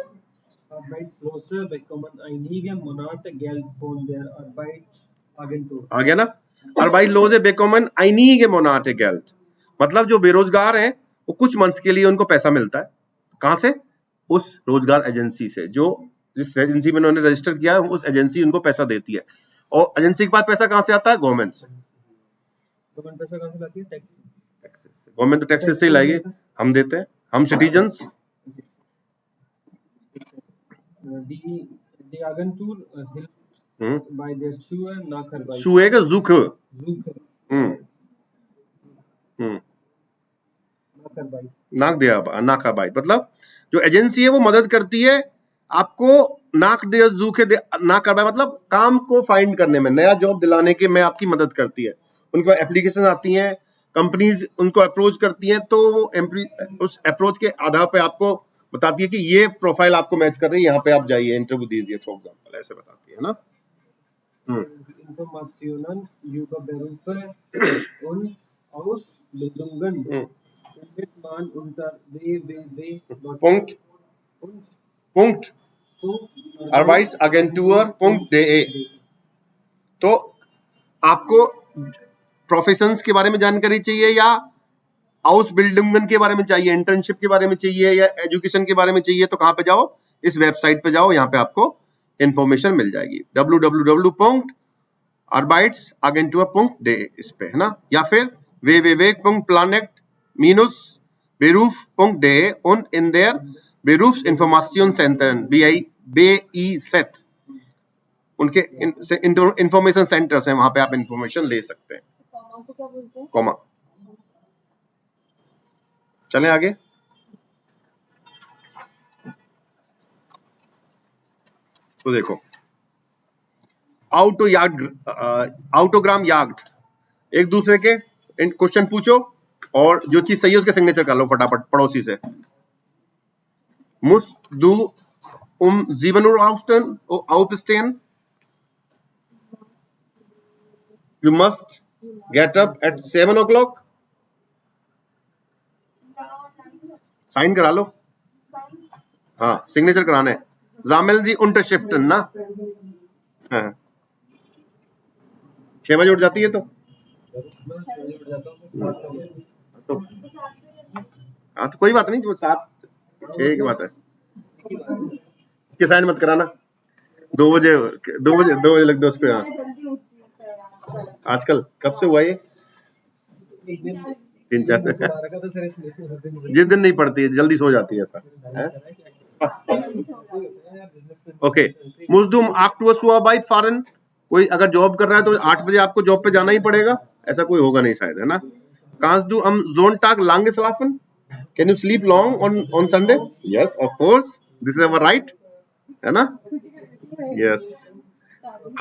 Arbeitslose bekommen einige Monate Geld von der Arbeitsagentur. आ गया ना, Arbeitslose bekommen einige Monate Geld, मतलब जो बेरोजगार हैं वो कुछ मंथ के लिए उनको पैसा मिलता है। कहां से? उस रोजगार एजेंसी से, जो जिस एजेंसी में उन्होंने रजिस्टर किया है उस एजेंसी उनको पैसा देती है। और एजेंसी के पास पैसा कहां से आता है? गवर्नमेंट से। गवर्नमेंट पैसा कहां से लाती है? टैक्स। गवर्नमेंट तो टैक्सेस से ही लाएगी, हम देते हैं, हम citizens. Die Agentur hilft bei der Schuhe Nacharbeit. Schuhe का Suche। नाकarbeit मतलब जो एजेंसी है वो मदद करती है आपको नाकarbeit मतलब काम को फाइंड करने में, नया जॉब दिलाने के में आपकी मदद करती है। उनके एप्लीकेशन आती हैं, कंपनीज उनको अप्रोच करती हैं, तो वो उस अप्रोच के आधार पे आपको बताती है कि ये प्रोफाइल आपको मैच कर रही है, यहाँ पे आप जाइए, इंटरव्यू दीजिए, फॉर एग्जांपल, ऐसे बताती है ना। Informationen über Berufe und Ausbildungen findet man unter www.arbeitsagentur.de। तो आपको प्रोफेशंस के बारे में जानकारी चाहिए या आउसबिल्डिंगन के बारे में चाहिए, इंटर्नशिप के बारे में चाहिए या एजुकेशन के बारे में चाहिए, तो कहां पे जाओ? इस वेबसाइट पे जाओ, यहाँ पे आपको इंफॉर्मेशन मिल जाएगी, www.arbeitsagentur.de इस पे, है ना, या फिर www.planet-beruf.de und in der Berufsinformationszentren BIZ उनके इंफॉर्मेशन सेंटर्स हैं, वहां पे आप इंफॉर्मेशन ले सकते हैं। कॉमा को क्या बोलते हैं? कॉमा। चलें आगे। तो देखो आउटोग्राम याग्ड, एक दूसरे के क्वेश्चन पूछो और जो चीज सही है उसके सिग्नेचर कर लो फटाफट पड़ोसी से। मुस दू जीवन aufstehen, you must get up at 7 o'clock। Sign करा लो, हाँ सिग्नेचर कराना है। जामिल जी unterschriften ना, हाँ 6 बजे उठ जाती है तो हाँ तो कोई बात नहीं, जो 7-6 की बात है, इसके साइन मत कराना। 2 बजे लग दो उसको। यहाँ आजकल कब से हुआ ये? 3-4 जिस दिन नहीं पढ़ती है जल्दी सो जाती है सर। ओके, मुस्दुम 8 Uhr Arbeit fahren, कोई अगर जॉब कर रहा है तो 8 बजे आपको जॉब पे जाना ही पड़ेगा, ऐसा कोई होगा नहीं शायद, है ना। Kannst du am Sonntag lange schlafen? Can you sleep long on Sunday? Yes, of course, this is our right, है ना। Yes.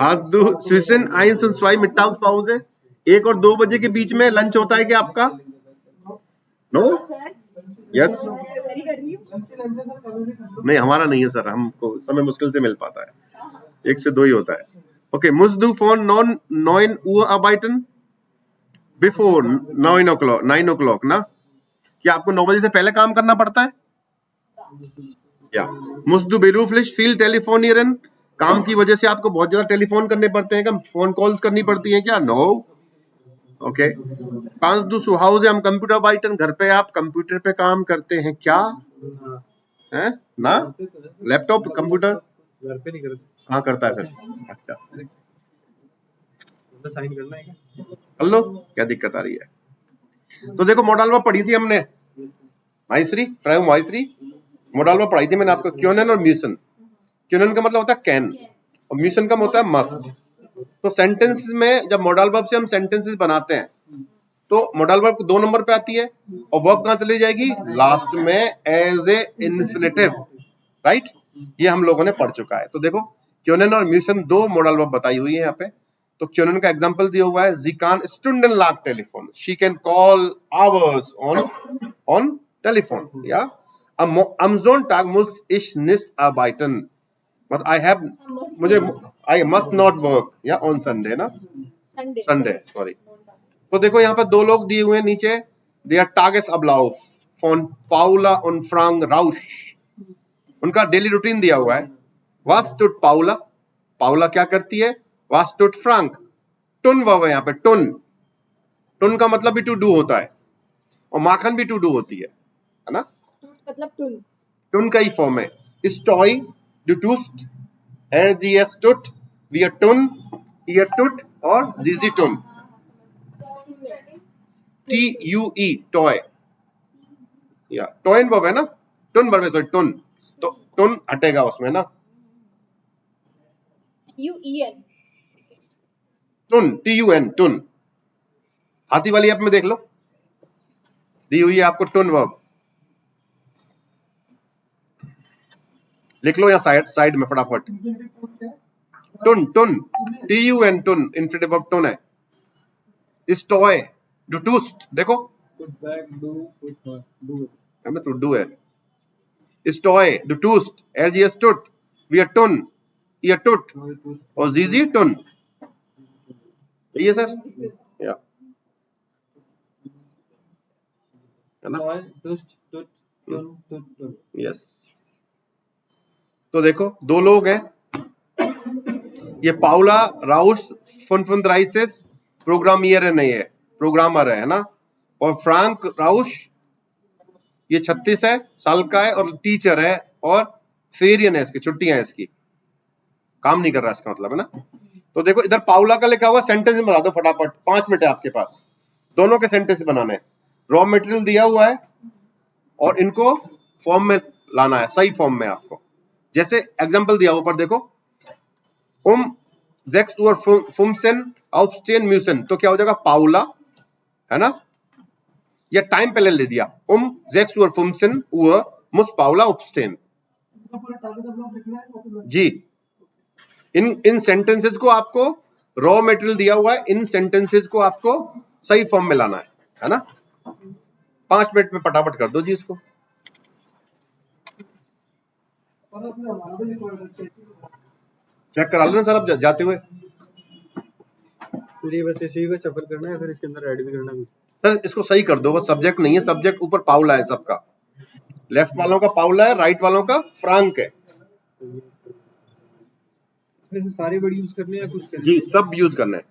Hast du zwischen 1 und 2 Mittagspause? 1 और 2 बजे के बीच में लंच होता है क्या आपका? नो, यस, नहीं हमारा नहीं है सर, हमको समय मुश्किल से मिल पाता है, 1 से 2 ही होता है। Okay, musst du von 9 Uhr arbeiten? Before 9 o'clock ना, क्या आपको 9 बजे से पहले काम करना पड़ता है? या musst du beruflich viel telefonieren? काम की वजह से आपको बहुत ज्यादा टेलीफोन करने पड़ते हैं क्या? फोन कॉल्स करनी पड़ती हैं क्या? No. Okay, kannst du zu Hause am Computer arbeiten? घर पे आप कंप्यूटर पे काम करते हैं क्या? हैं ना, लैपटॉप कंप्यूटर घर पे नहीं करते। हाँ करता है फिर। अच्छा साइन करना है क्या? कर लो, क्या दिक्कत आ रही है? तो देखो मॉडल में पढ़ी थी हमने माइसरी, फ्राइम माइसरी मॉडल में पढ़ाई थी मैंने आपको, क्योनन और म्यूसन। क्योनन का मतलब होता है कैन और म्यूसन का होता है मस्ट। तो सेंटेंस में जब मॉडल वर्ब से हम सेंटेंसेस बनाते हैं तो मॉडल वर्ब 2 नंबर पे आती है और वर्ब कहां चली जाएगी? लास्ट में एज ए इन्फिनेटिव, राइट। ये हम लोगों ने पढ़ चुका है। तो देखो क्योनन और म्यूसन दो मॉडल वर्ब बताई हुई है यहाँ पे। तो क्योनन का एग्जांपल दिया हुआ है, सी कैन स्टुंडेनlang टेलीफोन, she can call hours on telephone, या am Sonntag muss ich nicht arbeiten, मतलब आई हैव, मुझे, आई मस्ट नॉट वर्क, या ऑन संडे ना, संडे संडे सॉरी। तो देखो यहाँ पर दो लोग दिए हुए हैं नीचे, दे आर टागेस अब्लाउफ फॉन पाउला und फ्रांक राउश, उनका डेली रूटीन दिया हुआ है। Was tut पाउला, पाउला क्या करती है, Was tut फ्रांक, टुन वर्ब है यहाँ पे, टुन, टुन का मतलब भी टू डू होता है, और माखन भी टू डू होती है ना, मतलब टुन, टुन का ही फॉर्म है। स्टॉय, डू टूस्ट, RGS टुट, वी आर टुन, ईयर टुट, और जीजी टुन, TUE टॉय, या टॉइन वर्ब है ना, टुन वर्ब है, सॉरी टुन, तो टुन हटेगा उसमें ना, UN टुन, TUN, टुन। हाथी वाली ऐप में देख लो, दी हुई है आपको टुन वर्ब, लिख लो यहाँ साइड में फटाफट, टुन, टुन, TUN, टुन, इंफिनिटिव ऑफ टुन है। स्टॉय, डू टूस्ट, देखो Put back, do it. हमें तो डू है, स्टॉय, डू टूस्ट, RGS टुट, वी आर टुन, ईयर टुट, No, it was और जीजी टुन, यही है सर, या है ना, toy, tust, tut. यस। तो देखो दो लोग हैं, ये पाउला राउस फुनफुनराइसिस प्रोग्रामियर नहीं है, प्रोग्रामर है ना, और फ्रांक राउश ये 36 है, साल का है, और टीचर है, और फेरियन है, इसकी छुट्टियां है, इसकी काम नहीं कर रहा, इसका मतलब है ना। तो देखो इधर पाउला का लिखा हुआ, सेंटेंस में बना दो फटाफट, 5 मिनट है आपके पास, दोनों के सेंटेंस बनाने हैं। रॉ मटेरियल दिया हुआ है और इनको फॉर्म में लाना है, सही फॉर्म में आपको। जैसे एग्जांपल दिया ऊपर देखो, 6 Uhr 15 aufstehen müssen, तो क्या हो जाएगा, पाउला है ना, या टाइम पहले ले दिया, 6 Uhr 15 muss Paula aufstehen, जी। इन सेंटेंसेस को आपको, रॉ मटेरियल दिया हुआ है, इन सेंटेंसेस को आपको सही फॉर्म में लाना है ना। 5 मिनट में फटाफट कर दो जी इसको। चेक करा लेना सर अब जाते हुए। सर ये बस इसी को सफल करना है, फिर इसके अंदर ऐड भी करना है। सर इसको सही कर दो, बस सब्जेक्ट नहीं है, सब्जेक्ट ऊपर पाउला है सबका, लेफ्ट वालों का पाउला है, राइट वालों का फ्रांक है इसमें से सारे वर्ड यूज करने हैं या कुछ करने जी, सब यूज करना है।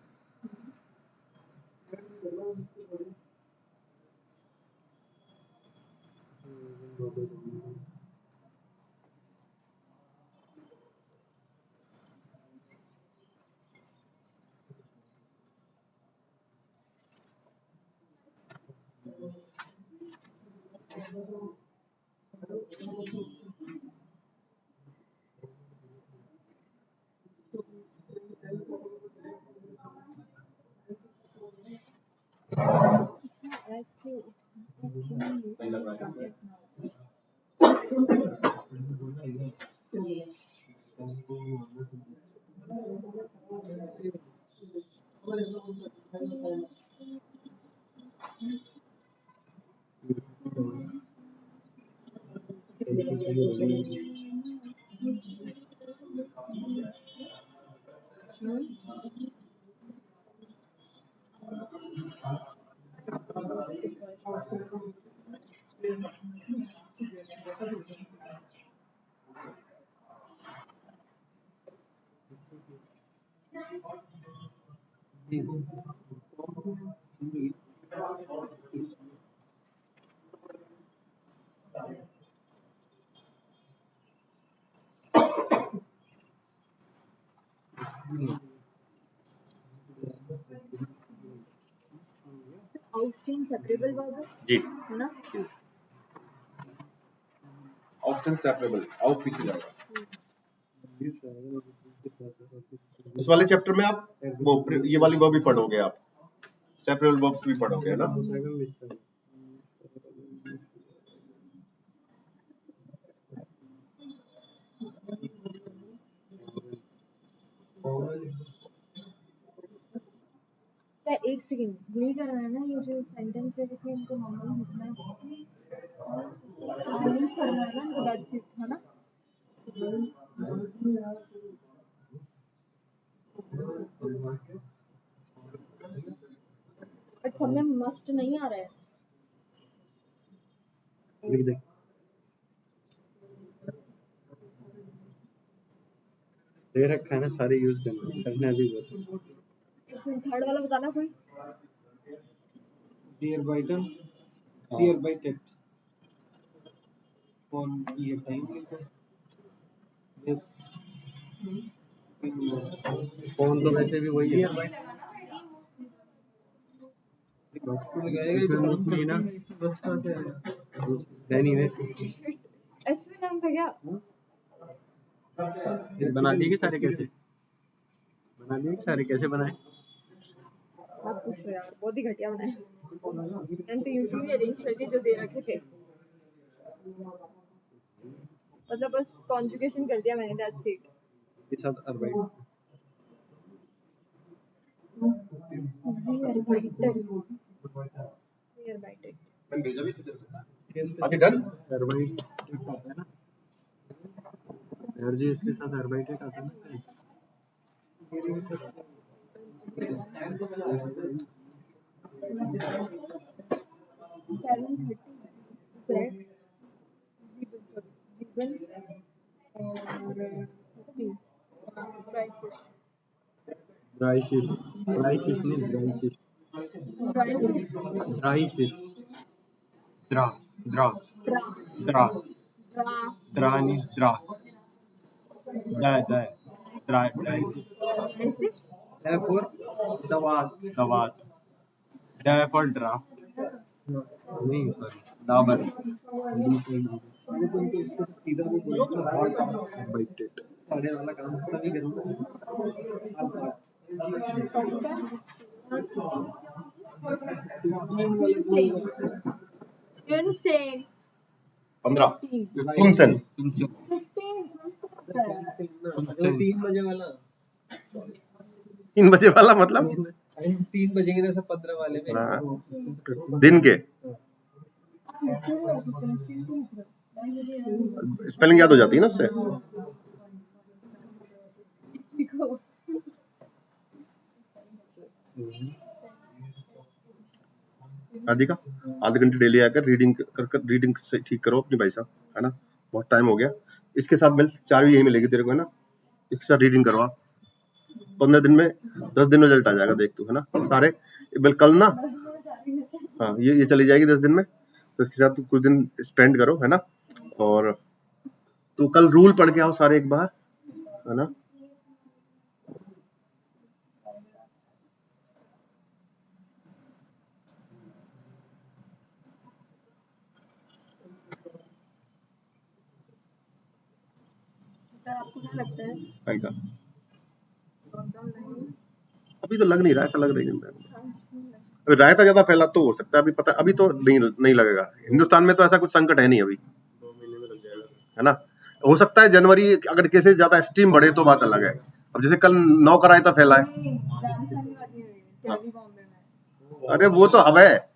ऐसे आउटस्टेन सेपरेबल वर्ब है जी, है ना। ऑप्शन सेपरेबल, आउट पीछे जाएगा। इस वाले चैप्टर में आप वो ये वाली वर्ब भी पढ़ोगे, आप सेपरेबल वर्ब्स भी पढ़ोगे, है ना। एक सेकंड यही कर रहा है ना, ये जो सेंटेंस है देखिए इनको नॉर्मली लिखना है, अरेंज करना है ना इनको, दैट्स इट, है ना। बट सब में मस्ट नहीं आ रहा है। लिख दे। दे रखा है ना, सारे यूज करना, सर ने अभी बोला। थर्ड वाला बताना कोई। Dear Biden, dear Biden, on ये टाइम फोन तो वैसे भी वही है। इसमें ना एनीवे ऐसे नाम था क्या? बना दिए कि सारे कैसे बना दिए कि सारे कैसे बनाए? आप पूछो यार, बहुत ही घटिया बनाए। मैंने तो यूट्यूब में अरेंज कर दिए जो दे रखे थे, मतलब बस कॉन्जुगेशन कर दिया मैंने, दैट्स इट। के साथ अर्बाइट मैंने भेजा भी था तेरे को। अभी डन। अर्बाइट आता है ना यार जी, इसके साथ अर्बाइट आता है ना। 7:30 जीवन और ड्राई फिश नहीं, ड्राई फिश द्रा द्रा द्रा द्रा नहीं द्रा ड्राई फिश है फॉर दवात ड फॉर ड्राफ्ट नहीं, सॉरी डाबर मैंने तुमको इसको सीधा भी बोला बाइटेड साढ़े वाला काम तभी करूँगा। Insane. 15 फुनसन 3 बजे वाला 3 बजे वाला मतलब 3 बजेंगे ना सब 15 वाले में। हाँ, दिन के स्पेलिंग याद हो जाती है ना उससे। राधिका आधे घंटे डेली आकर रीडिंग से ठीक करो अपनी भाई साहब, है ना। बहुत टाइम हो गया। इसके साथ मिल 4 भी यही मिलेगी तेरे को, है ना। इसके साथ रीडिंग करवा 15 दिन में 10 दिन में रिजल्ट आ जाएगा, देख तू, है ना। सारे बिल कल ना, हाँ ये चली जाएगी 10 दिन में। तो इसके साथ कुछ दिन स्पेंड करो, है ना। और तो कल रूल पढ़ के आओ सारे एक बार, है ना। आपको क्या लगता है भाई का अभी तो लग नहीं रहा, ऐसा लग रही है। अभी रायता ज्यादा फैला तो हो सकता है, अभी पता, अभी तो नहीं लगेगा। हिंदुस्तान में तो ऐसा कुछ संकट है नहीं अभी, 2 महीने में लग जाएगा, है ना। हो सकता है जनवरी अगर केसेस ज्यादा स्ट्रीम बढ़े तो बात अलग है। अब जैसे कल 9 का रायता फैला है। अरे वो तो हवा है,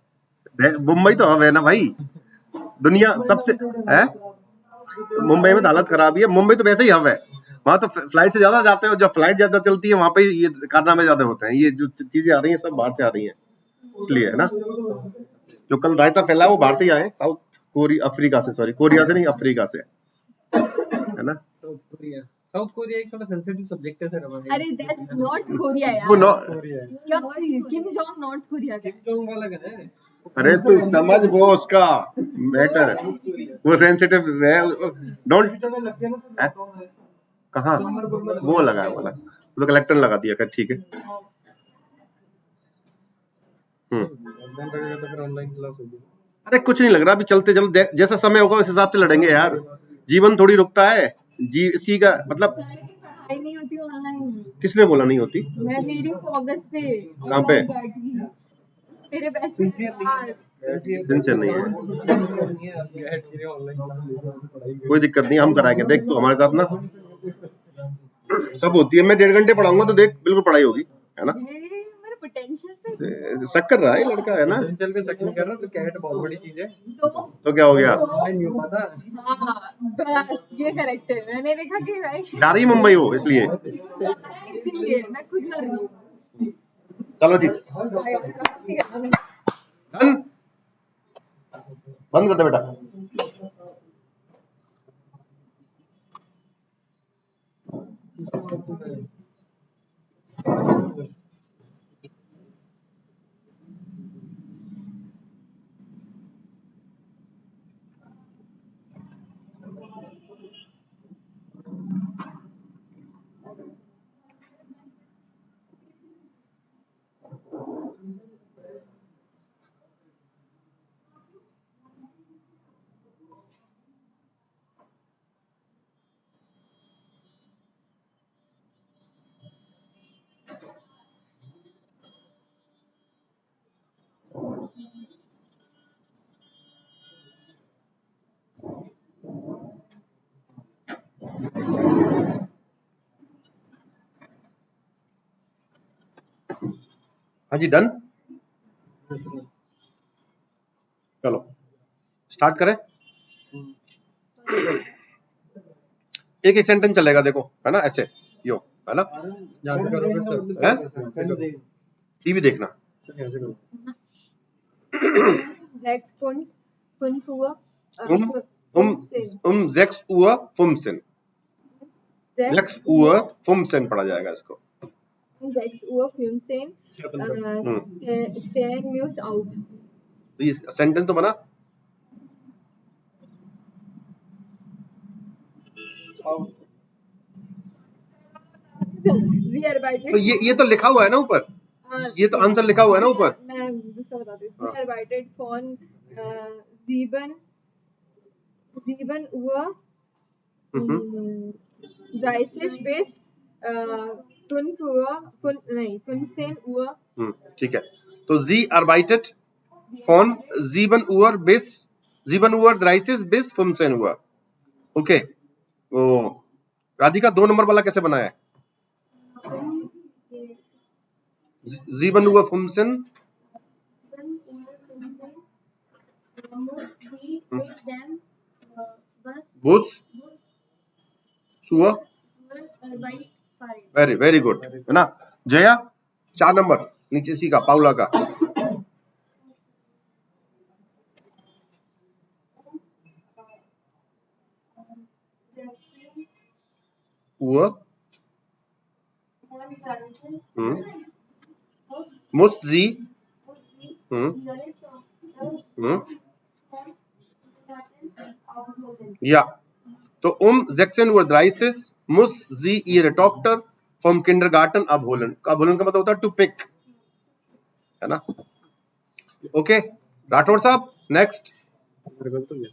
मुंबई तो हवा है ना भाई, दुनिया सबसे है। तो मुंबई में तो हालत खराब ही है, मुंबई तो वैसे ही हवा है। वहां तो फ्लाइट से ज्यादा जाते हो, जब फ्लाइट ज्यादा चलती है वहां पे ये कारनामे ज्यादा होते हैं। ये जो चीजें आ रही हैं सब बाहर से आ रही हैं, इसलिए, है ना। जो कल रायता फैला है वो बाहर से ही आए, अफ्रीका से, सॉरी कोरिया से नहीं, अफ्रीका से, है ना। साउथ कोरिया एक थोड़ा सेंसिटिव सब्जेक्ट है सर हमारे। अरे दैट्स नॉर्थ कोरिया यार, वो किम जोंग नॉर्थ कोरिया का। किम जोंग वाला का है। अरे तू समझ वो उसका मैटर, वो सेंसिटिव है, डोंट कहाँ वो लगा है वाला, तो कलेक्टर लगा दिया कर, ठीक है। ऑनलाइन क्लास होगी। अरे कुछ नहीं लग रहा, अभी चलते चलते जैसा समय होगा उस हिसाब से लड़ेंगे यार। जीवन थोड़ी रुकता है, जी इसी का मतलब। पढ़ाई नहीं होती ऑनलाइन। किसने बोला नहीं होती? मैं ले रही हूँ अगस्त से। कहाँ पे? मेरे पैसे सिंसियर नहीं है, कोई दिक्कत नहीं, हम कराएंगे, देख तू हमारे साथ ना। सब होती है। मैं 1.5 घंटे पढ़ाऊंगा तो देख बिल्कुल पढ़ाई होगी, है ना। ये मेरे पोटेंशियल पे शक कर रहा है लड़का, है ना। पोटेंशियल पे शक नहीं कर रहा, तो कैट बहुत बड़ी चीज है। तो क्या हो गया, नहीं हो पाता। हाँ बस ये करेक्ट है। मैंने देखा कि भाई जा रही मुंबई हो इसलिए। इसलिए मैं खुद कर रही हूँ। चलो जी, डन, बंद कर दे बेटा। हाँ जी, डन। चलो स्टार्ट करें। एक एक सेंटेंस चलेगा, देखो, है ना, ऐसे यो, है ना। यहाँ से करो फिर सब। हैं? यहाँ से करो। टीवी देखना। यहाँ से करो। Sechs fünf Uhr. Sechs Uhr 15, Sechs 6 Uhr 15 पढ़ा जाएगा इसको। 6 Uhr 15 stehen wir auf. तो ये सेंटेंस तो बना। Sie arbeitet. तो ये तो लिखा हुआ है ना ऊपर, ये तो आंसर लिखा हुआ है ना ऊपर। मैं दूसरा बताती हूँ। Sie arbeitet von 7 Uhr 30 bis 5 Uhr 15 Uhr. ठीक है, तो Sie arbeitet von 7 Uhr bis 7 Uhr 30 bis 15 Uhr। Okay, तो राधिका 2 नंबर वाला कैसे बनाया है? 7 Uhr 15 Bus Zur, very very good, है ना। जया 4 नंबर नीचे सी का, पाउला का। Uhr muss sie ja, तो 16 Uhr 30 muss sie ihre Tochter vom Kindergarten abholen। abholen का मतलब होता है टू पिक, है ना। ओके, राठौर साहब नेक्स्ट। मतलब ये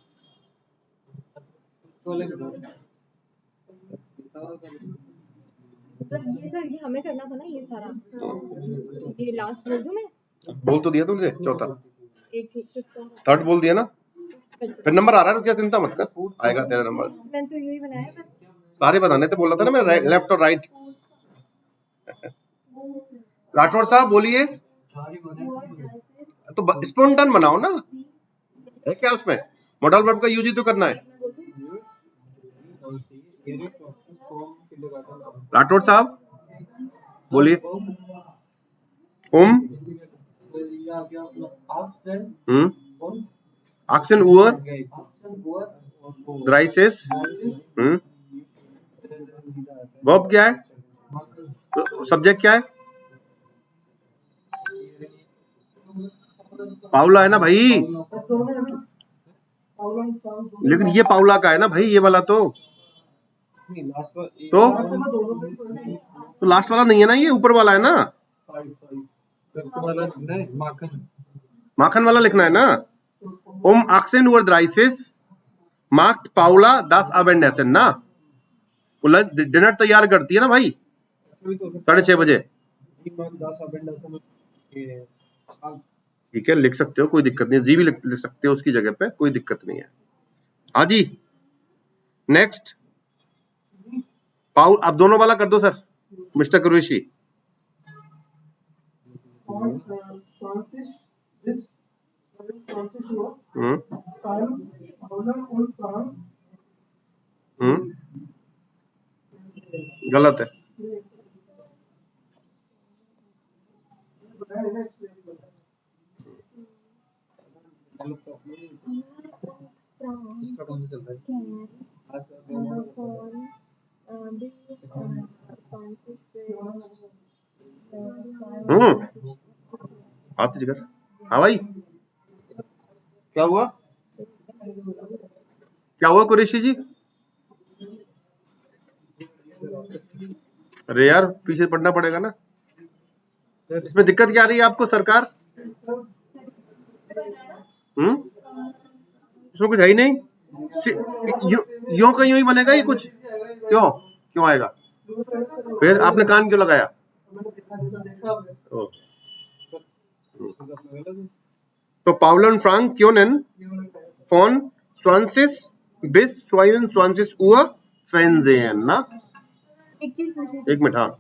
सर ये हमें करना था ना ये सारा। ये लास्ट बोल दूं मैं? बोल तो दिया तुमने चौथा, एक ठीक थर्ड बोल दिया ना। फिर नंबर आ रहा है, रुक जा, चिंता मत कर, आएगा तेरा नंबर। मैंने तो यही बनाया बस। सारे बताने थे, बोला था ना मैं, लेफ्ट और राइट। राठौर साहब बोलिए। तो स्पॉन्टन बनाओ ना, है क्या उसमें? मॉडल वर्ब का यूज ही तो करना है। राठौर साहब बोलिए। Achsen Uhr 30 वर्ब क्या है, सब्जेक्ट क्या है? पाउला है ना भाई, लेकिन ये पाउला का है ना भाई, ये वाला तो लास्ट वाला नहीं है ना, ये ऊपर वाला है ना। माखन वाला लिखना है ना। Achsen Uhr 30 macht Paula das Abendessen ना, वो डिनर तैयार करती है ना भाई 6:30 बजे। ठीक है, लिख सकते हो, कोई दिक्कत नहीं है। जी भी लिख सकते हो उसकी जगह पे, कोई दिक्कत नहीं है। हाँ जी, नेक्स्ट पाउल, अब दोनों वाला कर दो sir, mister Qureshi. Francis, this Francis Uhr, hmm Karl Paula und Frank, गलत है। इसका कौन सा चल रहा है? आज हाथ जिगर, हाँ भाई, क्या हुआ, क्या हुआ कुरैशी जी? अरे यार पीछे पढ़ना पड़ेगा ना, इसमें दिक्कत क्या आ रही है आपको सरकार? इसमें कुछ है ही नहीं, यूं का यूं ही बनेगा ये कुछ, क्यों आएगा? फिर आपने कान क्यों लगाया? तो पाउल und Frank Kionen von 20 bis 22 Uhr Fernsehen ना? एक चीज पूछी एक मिनट, हाँ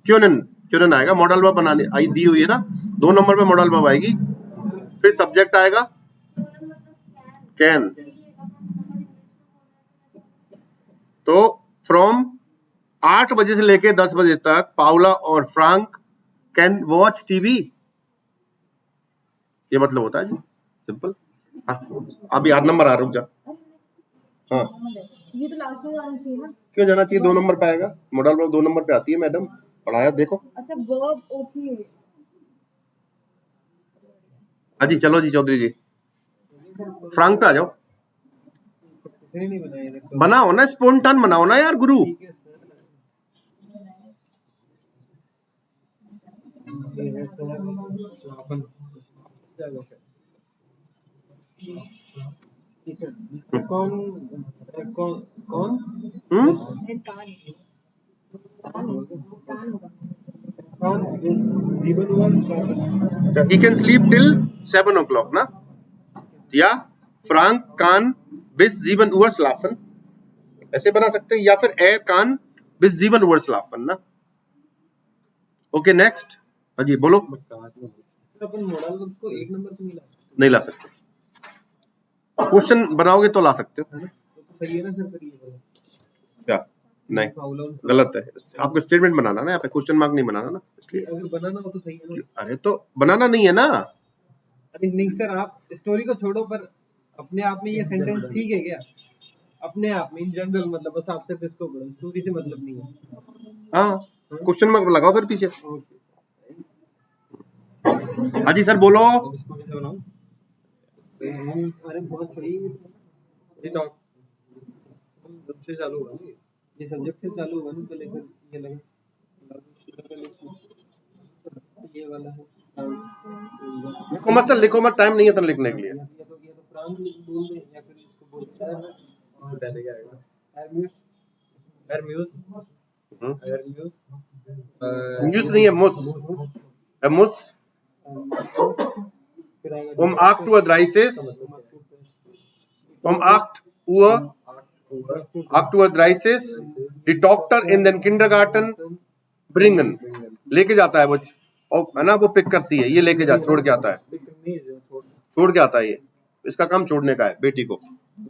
क्यों आएगा, मॉडल वर्ब बनाने आई दी हुई है ना, 2 नंबर पे मॉडल वर्ब आएगी, फिर सब्जेक्ट आएगा कैन। तो फ्रॉम 8 बजे से लेके 10 बजे तक पाउला और फ्रैंक कैन वॉच टीवी, ये मतलब होता है जी, सिंपल। अभी 8 नंबर आ, रुक जा, हाँ ये तो लास्ट में जाना चाहिए ना। क्यों जाना चाहिए, 2 नंबर पे आएगा, मॉडल वर्ब 2 नंबर पे आती है मैडम, पढ़ाया देखो। अच्छा वर्ब, ओके। हाँ जी चलो जी चौधरी जी, फ्रैंक पे आ जाओ, नहीं बनाया बनाओ ना, स्पॉन्टन बनाओ ना यार गुरु। कौन कौन कौन कान होगा। कौन इस 7 Uhr he can sleep till 7 o'clock ना, या फ्रैंक कान bis 7 Uhr schlafen, ऐसे बना सकते हैं, या फिर er kann bis 7 Uhr schlafen ना। ओके नेक्स्ट, हाँ जी बोलो। अपन मॉडल को 1 नंबर पे नहीं ला सकते, क्वेश्चन बनाओगे तो ला सकते हो, है ना, तो सही है ना सर? फिर ये क्या? नहीं गलत है, आपको स्टेटमेंट बनाना ना, यहाँ पे क्वेश्चन मार्क नहीं बनाना ना, इसलिए। अगर बनाना हो तो सही है ना? अरे तो बनाना नहीं है ना। अरे नहीं सर, आप स्टोरी को छोड़ो, पर अपने आप में ये सेंटेंस ठीक है क्या? अपने आप में इन जनरल, मतलब बस आप सिर्फ इसको पढ़ो, स्टोरी से मतलब नहीं है। हाँ क्वेश्चन मार्क लगाओ फिर पीछे। हाँ जी सर बोलो। अब इसको कैसे बनाऊं? अरे बहुत सही, ये टॉप सब्जेक्ट से चालू होगा ना, ये सब्जेक्ट से चालू होगा ना, तो लेकर ये लगे ये वाला है। लिखो मत सर, लिखो मत, टाइम नहीं है तो लिखने के लिए। ये तो फ्रांक बोल दे, या फिर इसको बोल और पहले क्या आएगा? एरम्यूस न्यूज़ नहीं है, मुस फिर आएगा um 8:30 um 8:30 die Tochter in den Kindergarten bringen, लेके जाता है वो, और है ना वो पिक करती है, ये लेके जा, छोड़ के आता है, छोड़ के आता है, ये इसका काम छोड़ने का है बेटी को,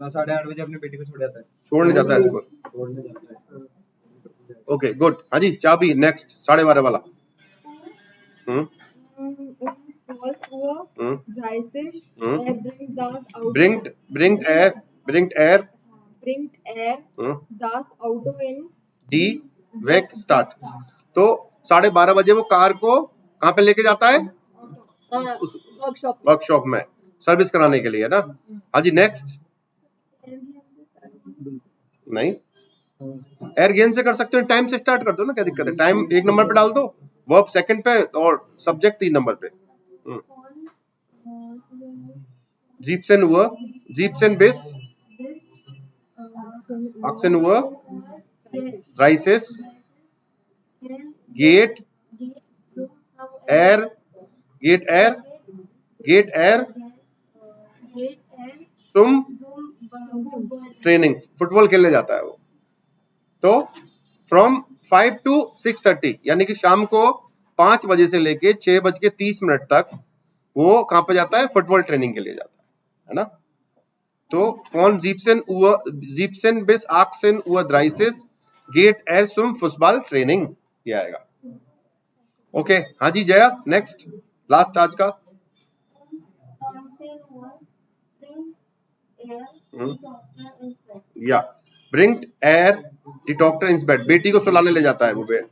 8:30 बजे अपने बेटी को छोड़ जाता है, छोड़ने जाता है स्कूल। छोड़ने जाता है। ओके गुड, हाँ जी चाबी नेक्स्ट 12:30 वाला। bringt er das Auto in die weg Stadt, तो 12:30 बजे वो कार को कहाँ पे लेके जाता है? वर्कशॉप में सर्विस कराने के लिए ना। हाँ जी नेक्स्ट, नहीं एर गेन से कर सकते हो, टाइम से स्टार्ट कर दो ना, क्या दिक्कत है, टाइम 1 नंबर पे डाल दो, वर्ब सेकंड पे और सब्जेक्ट 3 नंबर पे। 17 Uhr 17 bis 18 Uhr 30 geht er सुम ट्रेनिंग, फुटबॉल खेलने जाता है वो। तो फ्रॉम 5 to 6:30 यानी कि शाम को 5 बजे से लेके 6:30 तक वो कहां पे जाता है? फुटबॉल ट्रेनिंग के लिए जाता है ना। तो von 17 bis 18 Uhr 30 geht er zum football training, ये आएगा। ओके हाँ जी जया, नेक्स्ट लास्ट आज का। या bringt er die Tochter ins Bett, बेटी को सुलाने ले जाता है वो बेड।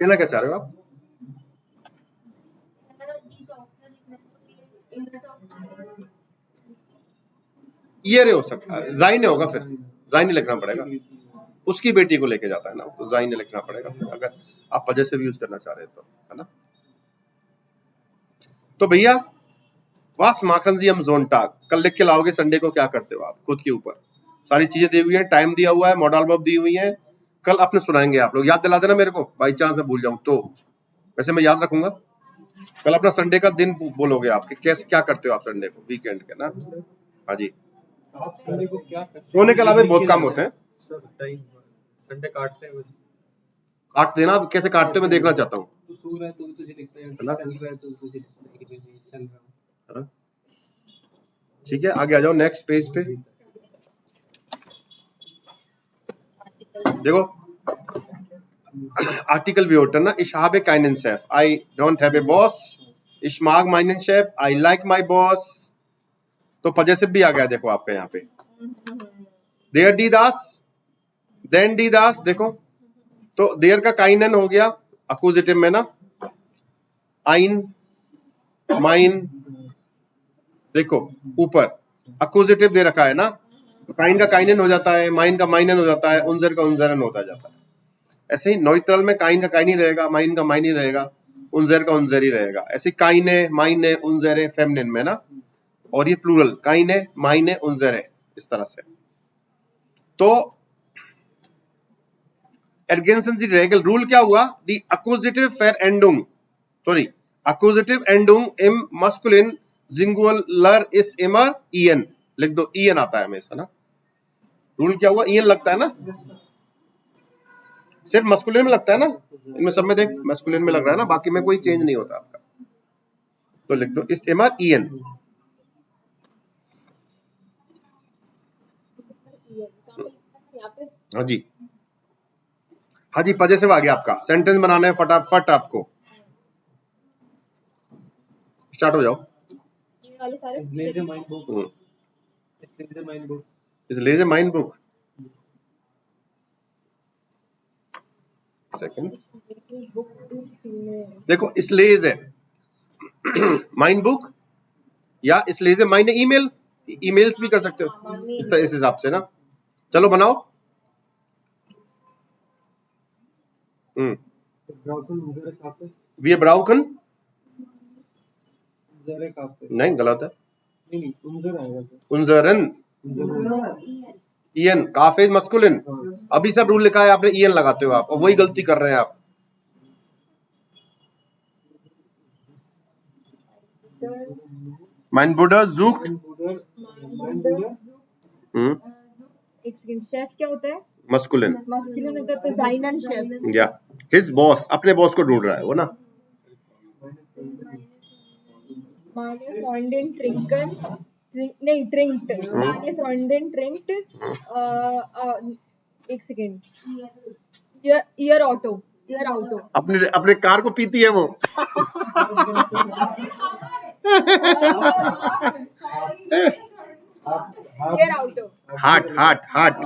कहना क्या चाह रहे हो आप? ये हो सकता है, जाइने होगा, फिर जाइने लिखना पड़ेगा। उसकी बेटी को लेके जाता है ना, तो जाइने लिखना पड़ेगा फिर, अगर आप पजेसिव यूज करना चाह रहे हैं तो, है ना। तो भैया वास माखन जी हम जोनटाग कल लिख के लाओगे। संडे को क्या करते हो आप? खुद के ऊपर सारी चीजें दी हुई है, टाइम दिया हुआ है, मॉडल वर्ब दी हुई है। कल अपने सुनाएंगे आप लोग, याद दिला देना मेरे को, बाई चांस मैं भूल जाऊं तो। वैसे मैं याद रखूंगा। कल अपना संडे का दिन बोलोगे आप कि कैसे क्या करते हो आप संडे को, वीकेंड के ना। हाँ जी, आप संडे को क्या करते हैं? सोने के अलावा बहुत काम होते हैं। संडे काटते हैं बस। काट देना, कैसे काटते हो मैं देखना चाहता हूँ। तू सो रहा है तो तुझे दिखता है, है ना? चल रहा है तो तुझे दिखता है कि नहीं चल रहा है। ठीक है, आगे आ जाओ नेक्स्ट पेज पे। देखो आर्टिकल भी होता है ना, ich habe keinen Chef, I don't have a boss, ich mag meinen Chef, I like my boss। तो पजेसिव भी आ गया देखो आपका यहाँ पे। देयर डी दास, देन डी दास, देखो तो देयर का काइनन हो गया अक्यूजेटिव में ना, आइन माइन, देखो ऊपर अक्यूजेटिव दे रखा है ना, काइन का काइनन हो जाता है, माइन का माइनन हो जाता है, उनजर का उनजरन होता जाता है। ऐसे ही नॉइट्रल में काइन का काइन ही रहेगा, माइन का माइन ही रहेगा, उनजर का उनजर ही रहेगा। ऐसे काइने माइने उनजरे फेमिनिन में ना, और ये प्लूरल काइने माइने उनजरे, इस तरह से। तो एर्गेंसन दी रेगल रूल क्या हुआ? दी अक्यूजेटिव फेरएंडुंग, सॉरी अक्यूजेटिव एंडुंग इम मस्कुलिन सिंगुलर इस इमर ईएन, लिख दो ईएन आता है हमेशा ना। रूल क्या हुआ? ईएन लगता है ना, सिर्फ मस्कुलिन में लगता है ना, इनमें सब में देख मस्कुलिन में लग रहा है ना, बाकी में कोई चेंज नहीं होता आपका। तो लिख दो इस इमर ईएन। हाँ जी, हाँ जी, पजेसिव आ गया आपका। सेंटेंस बनाना है फटाफट आपको, स्टार्ट हो जाओ। ये वाले सारे Lazy mind book. Lazy mind book. इस लेजे mind book, second book is female. देखो इस लेज है माइंड बुक, या इस लेजे माइंड ईमेल, ईमेल्स भी कर सकते हो इस हिसाब से ना। चलो बनाओ। ब्राउकन उधर काफे, वी ब्राउकन, जरे काफे। नहीं गलत है, नहीं उधर आएगा तो। उनजरन ईएन, काफे मस्कुलिन। अभी सब रूल लिखा है आपने, ईएन लगाते हो आप, और वही गलती कर रहे हैं आप। mein Bruder sucht, एक सेकंड, शेफ क्या होता है? मस्कुलिन, मस्कुलिन होता है तो जाइनन शेफ। या हिज बॉस, अपने बॉस को ढूंढ रहा है वो ना। माने फ्रॉन्डेन ट्रिंकन, नहीं ट्रिंक्ट, माने फ्रॉन्डेन ट्रिंक्ट, एक second, year auto, year auto. अपने अपने कार को पीती है वो। Year auto, heart heart heart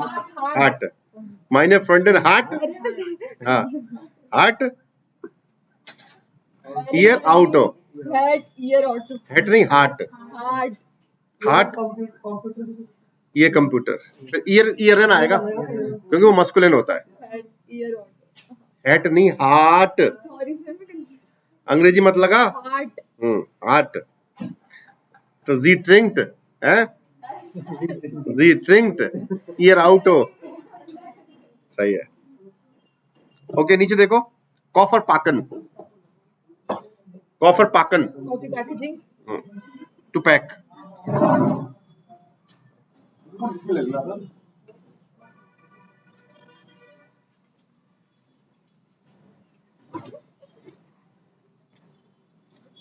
heart, meine Freundin heart, हाँ heart, year आउटो, head year auto, head नहीं हार्ट, हार्ट हार्ट ये कंप्यूटर, फिर ईयर ईयर ना आएगा क्योंकि वो मस्कुलिन होता है। हेड ईयर ऑटो, हेड नहीं हार्ट, सॉरी सर मैं कंफ्यूज। अंग्रेजी मत लगा। Heart, heart. तो जी ट्रिंक्ट है, जी ट्रिंक्ट ईयर आउटो, सही है। ओके नीचे देखो, कॉफर पाकन, कॉफर पाकन कॉफी पैकेजिंग, टू पैक।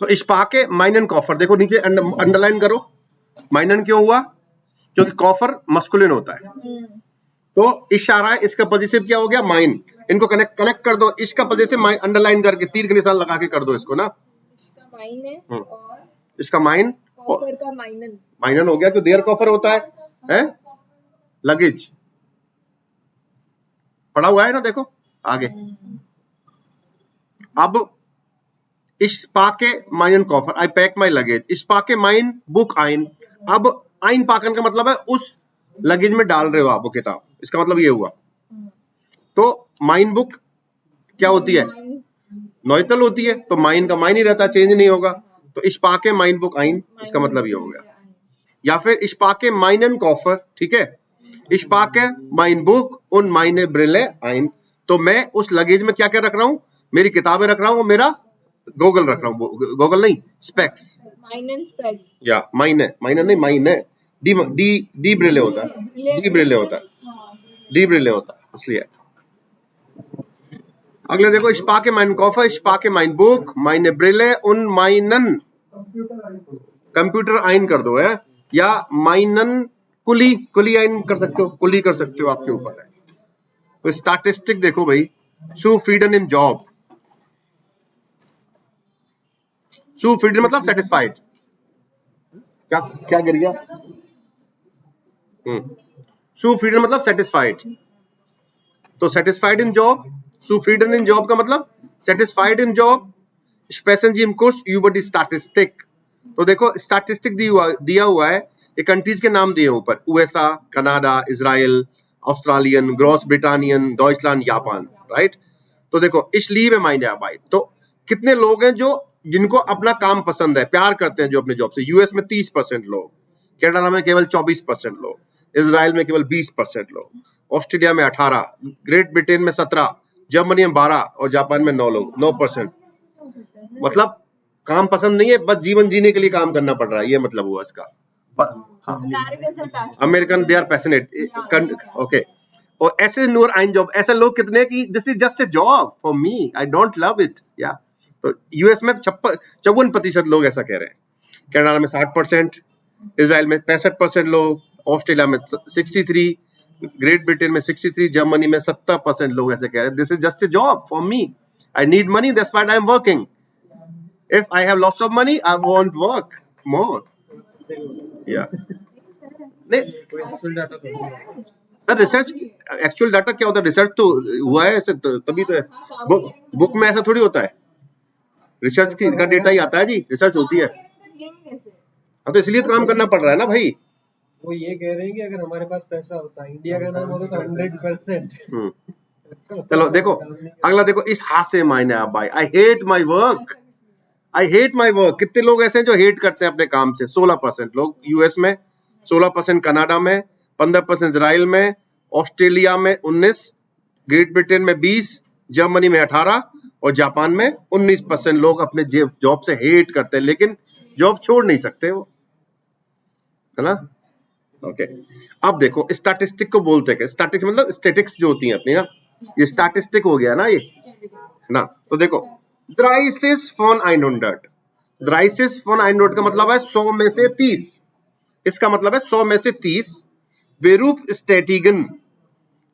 तो इश्पाके माइनन कॉफर, देखो नीचे अंडरलाइन करो, माइनन क्यों हुआ? क्योंकि कॉफर मस्कुलिन होता है, तो इशारा है, इसका पॉजिटिव क्या हो गया? माइन। इनको कनेक्ट कर दो, इसका पॉजिटिव माइन अंडरलाइन करके तीर के निशान लगा के कर दो इसको ना। इसका माइन है और इसका माइन, कॉफर का माइनन, माइनन हो गया, क्यों देयर कॉफर होता है लगेज, पड़ा हुआ है ना, देखो आगे। अब इश्पाके माइनन कॉफर, आई पैक माई लगेज, इश्पाके माइन बुक आइन। अब आइन पाकन का मतलब है उस लगेज में डाल रहे हो आप वो किताब, इसका मतलब ये हुआ। तो माइन बुक क्या होती है? नॉइतल होती है, तो माइन का माइन ही रहता है, चेंज नहीं होगा। तो इश्पाके माइन बुक आइन, इसका मतलब ये हो गया। या फिर इश्पाके माइनन कॉफर, ठीक है, इश्पाके माइन बुक उन माइने ब्रिले आइन। तो मैं उस लगेज में क्या क्या रख रहा हूं? मेरी किताबें रख रहा हूं, मेरा गोगल रख रहा हूं, गोगल नहीं, स्पेक्स, माइनन स्पेक्स, या माइने, माइनन नहीं, माइन है, डी ब्रिले होता है, डी ब्रिले होता है, डी ब्रिले होता है, इसलिए। अगले देखो, इश्पाके माइन कॉफर, इश्पाके माइन बुक, माइने ब्रिले उन माइनन, कंप्यूटर आइन कर दो है, या माइनन कुली, कुली आइन कर सकते हो, कुली कर सकते हो, आपके ऊपर है। तो स्टैटिस्टिक देखो भाई, सुफीडन इन जॉब, सुफीडन मतलब सेटिस्फाइड, क्या क्या गिर गया? सुफीडन मतलब सेटिस्फाइड, तो सेटिस्फाइड इन जॉब, सुफीडन इन जॉब का मतलब सेटिस्फाइड इन जॉब। स्पेशल जी कोर्स यूबडी स्टैटिस्टिक, तो देखो स्टैटिस्टिक दिया हुआ है, ये कंट्रीज के नाम दिए ऊपर, यूएसए, कनाडा, इजराइल, ऑस्ट्रेलियन, ग्रॉस ब्रिटानियन, डॉइचलैंड, जापान, राइट। तो देखो इस लीव है माइंड अबाइड, तो कितने लोग हैं जो जिनको अपना काम पसंद है, प्यार करते हैं जो अपने जॉब से? यूएस में 30% लोग, कनाडा में केवल 24% लोग, इजराइल में केवल 20% लोग, ऑस्ट्रेलिया में 18, ग्रेट ब्रिटेन में 17, जर्मनी में 12 और जापान में 9 लोग, 9%। मतलब काम पसंद नहीं है, बस जीवन जीने के लिए काम करना पड़ रहा है, ये मतलब हुआ इसका। American they are passionate, okay. और ऐसे नूर आइन जॉब, ऐसे लोग कितने कि this is just a job for me, I don't love it, या। तो यूएस में 54% लोग ऐसा कह रहे हैं, कनाडा में 60%, इजराइल में 65% लोग, ऑस्ट्रेलिया में 63, ग्रेट ब्रिटेन में 63, जर्मनी में 70% लोग ऐसे कह रहे हैं, this is just a job for me, I need money, that's why I am working, if I have lots of money I won't work more, या। नहीं सर, रिसर्च एक्चुअल डाटा क्या होता है? रिसर्च तो हुआ है ऐसे, तभी तो है, बुक में ऐसा थोड़ी होता है, रिसर्च का डेटा ही आता है जी, रिसर्च होती है। हाँ, तो इसलिए तो काम करना पड़ रहा है ना भाई। वो ये कह रहे हैं कि अगर हमारे पास पैसा होता, इंडिया का नाम होता तो 100%। चलो देखो अगला, देखो इस हाथ से मायने आप भाई, I hate my work, I hate my work. कितने लोग ऐसे हैं जो हेट करते हैं अपने काम से? 16% लोग यूएस में, 16% कनाडा में, 15% इजराइल में, ऑस्ट्रेलिया में 19, ग्रेट ब्रिटेन में 20, जर्मनी में 18 और जापान में 19% लोग अपने जॉब से हेट करते हैं, लेकिन जॉब छोड़ नहीं सकते वो, है ना। ओके, अब देखो स्टैटिस्टिक को बोलते हैं, स्टैटिस्टिक्स मतलब स्टैटिक्स जो होती है अपनी ना, ये स्टैटिस्टिक हो गया ना ये ना। तो देखो द्राइसिस फॉन 100, द्राइसिस फॉन 100 का मतलब है 100 में से 30, इसका मतलब है 100 में से 30 बेरूप स्टैटिगन,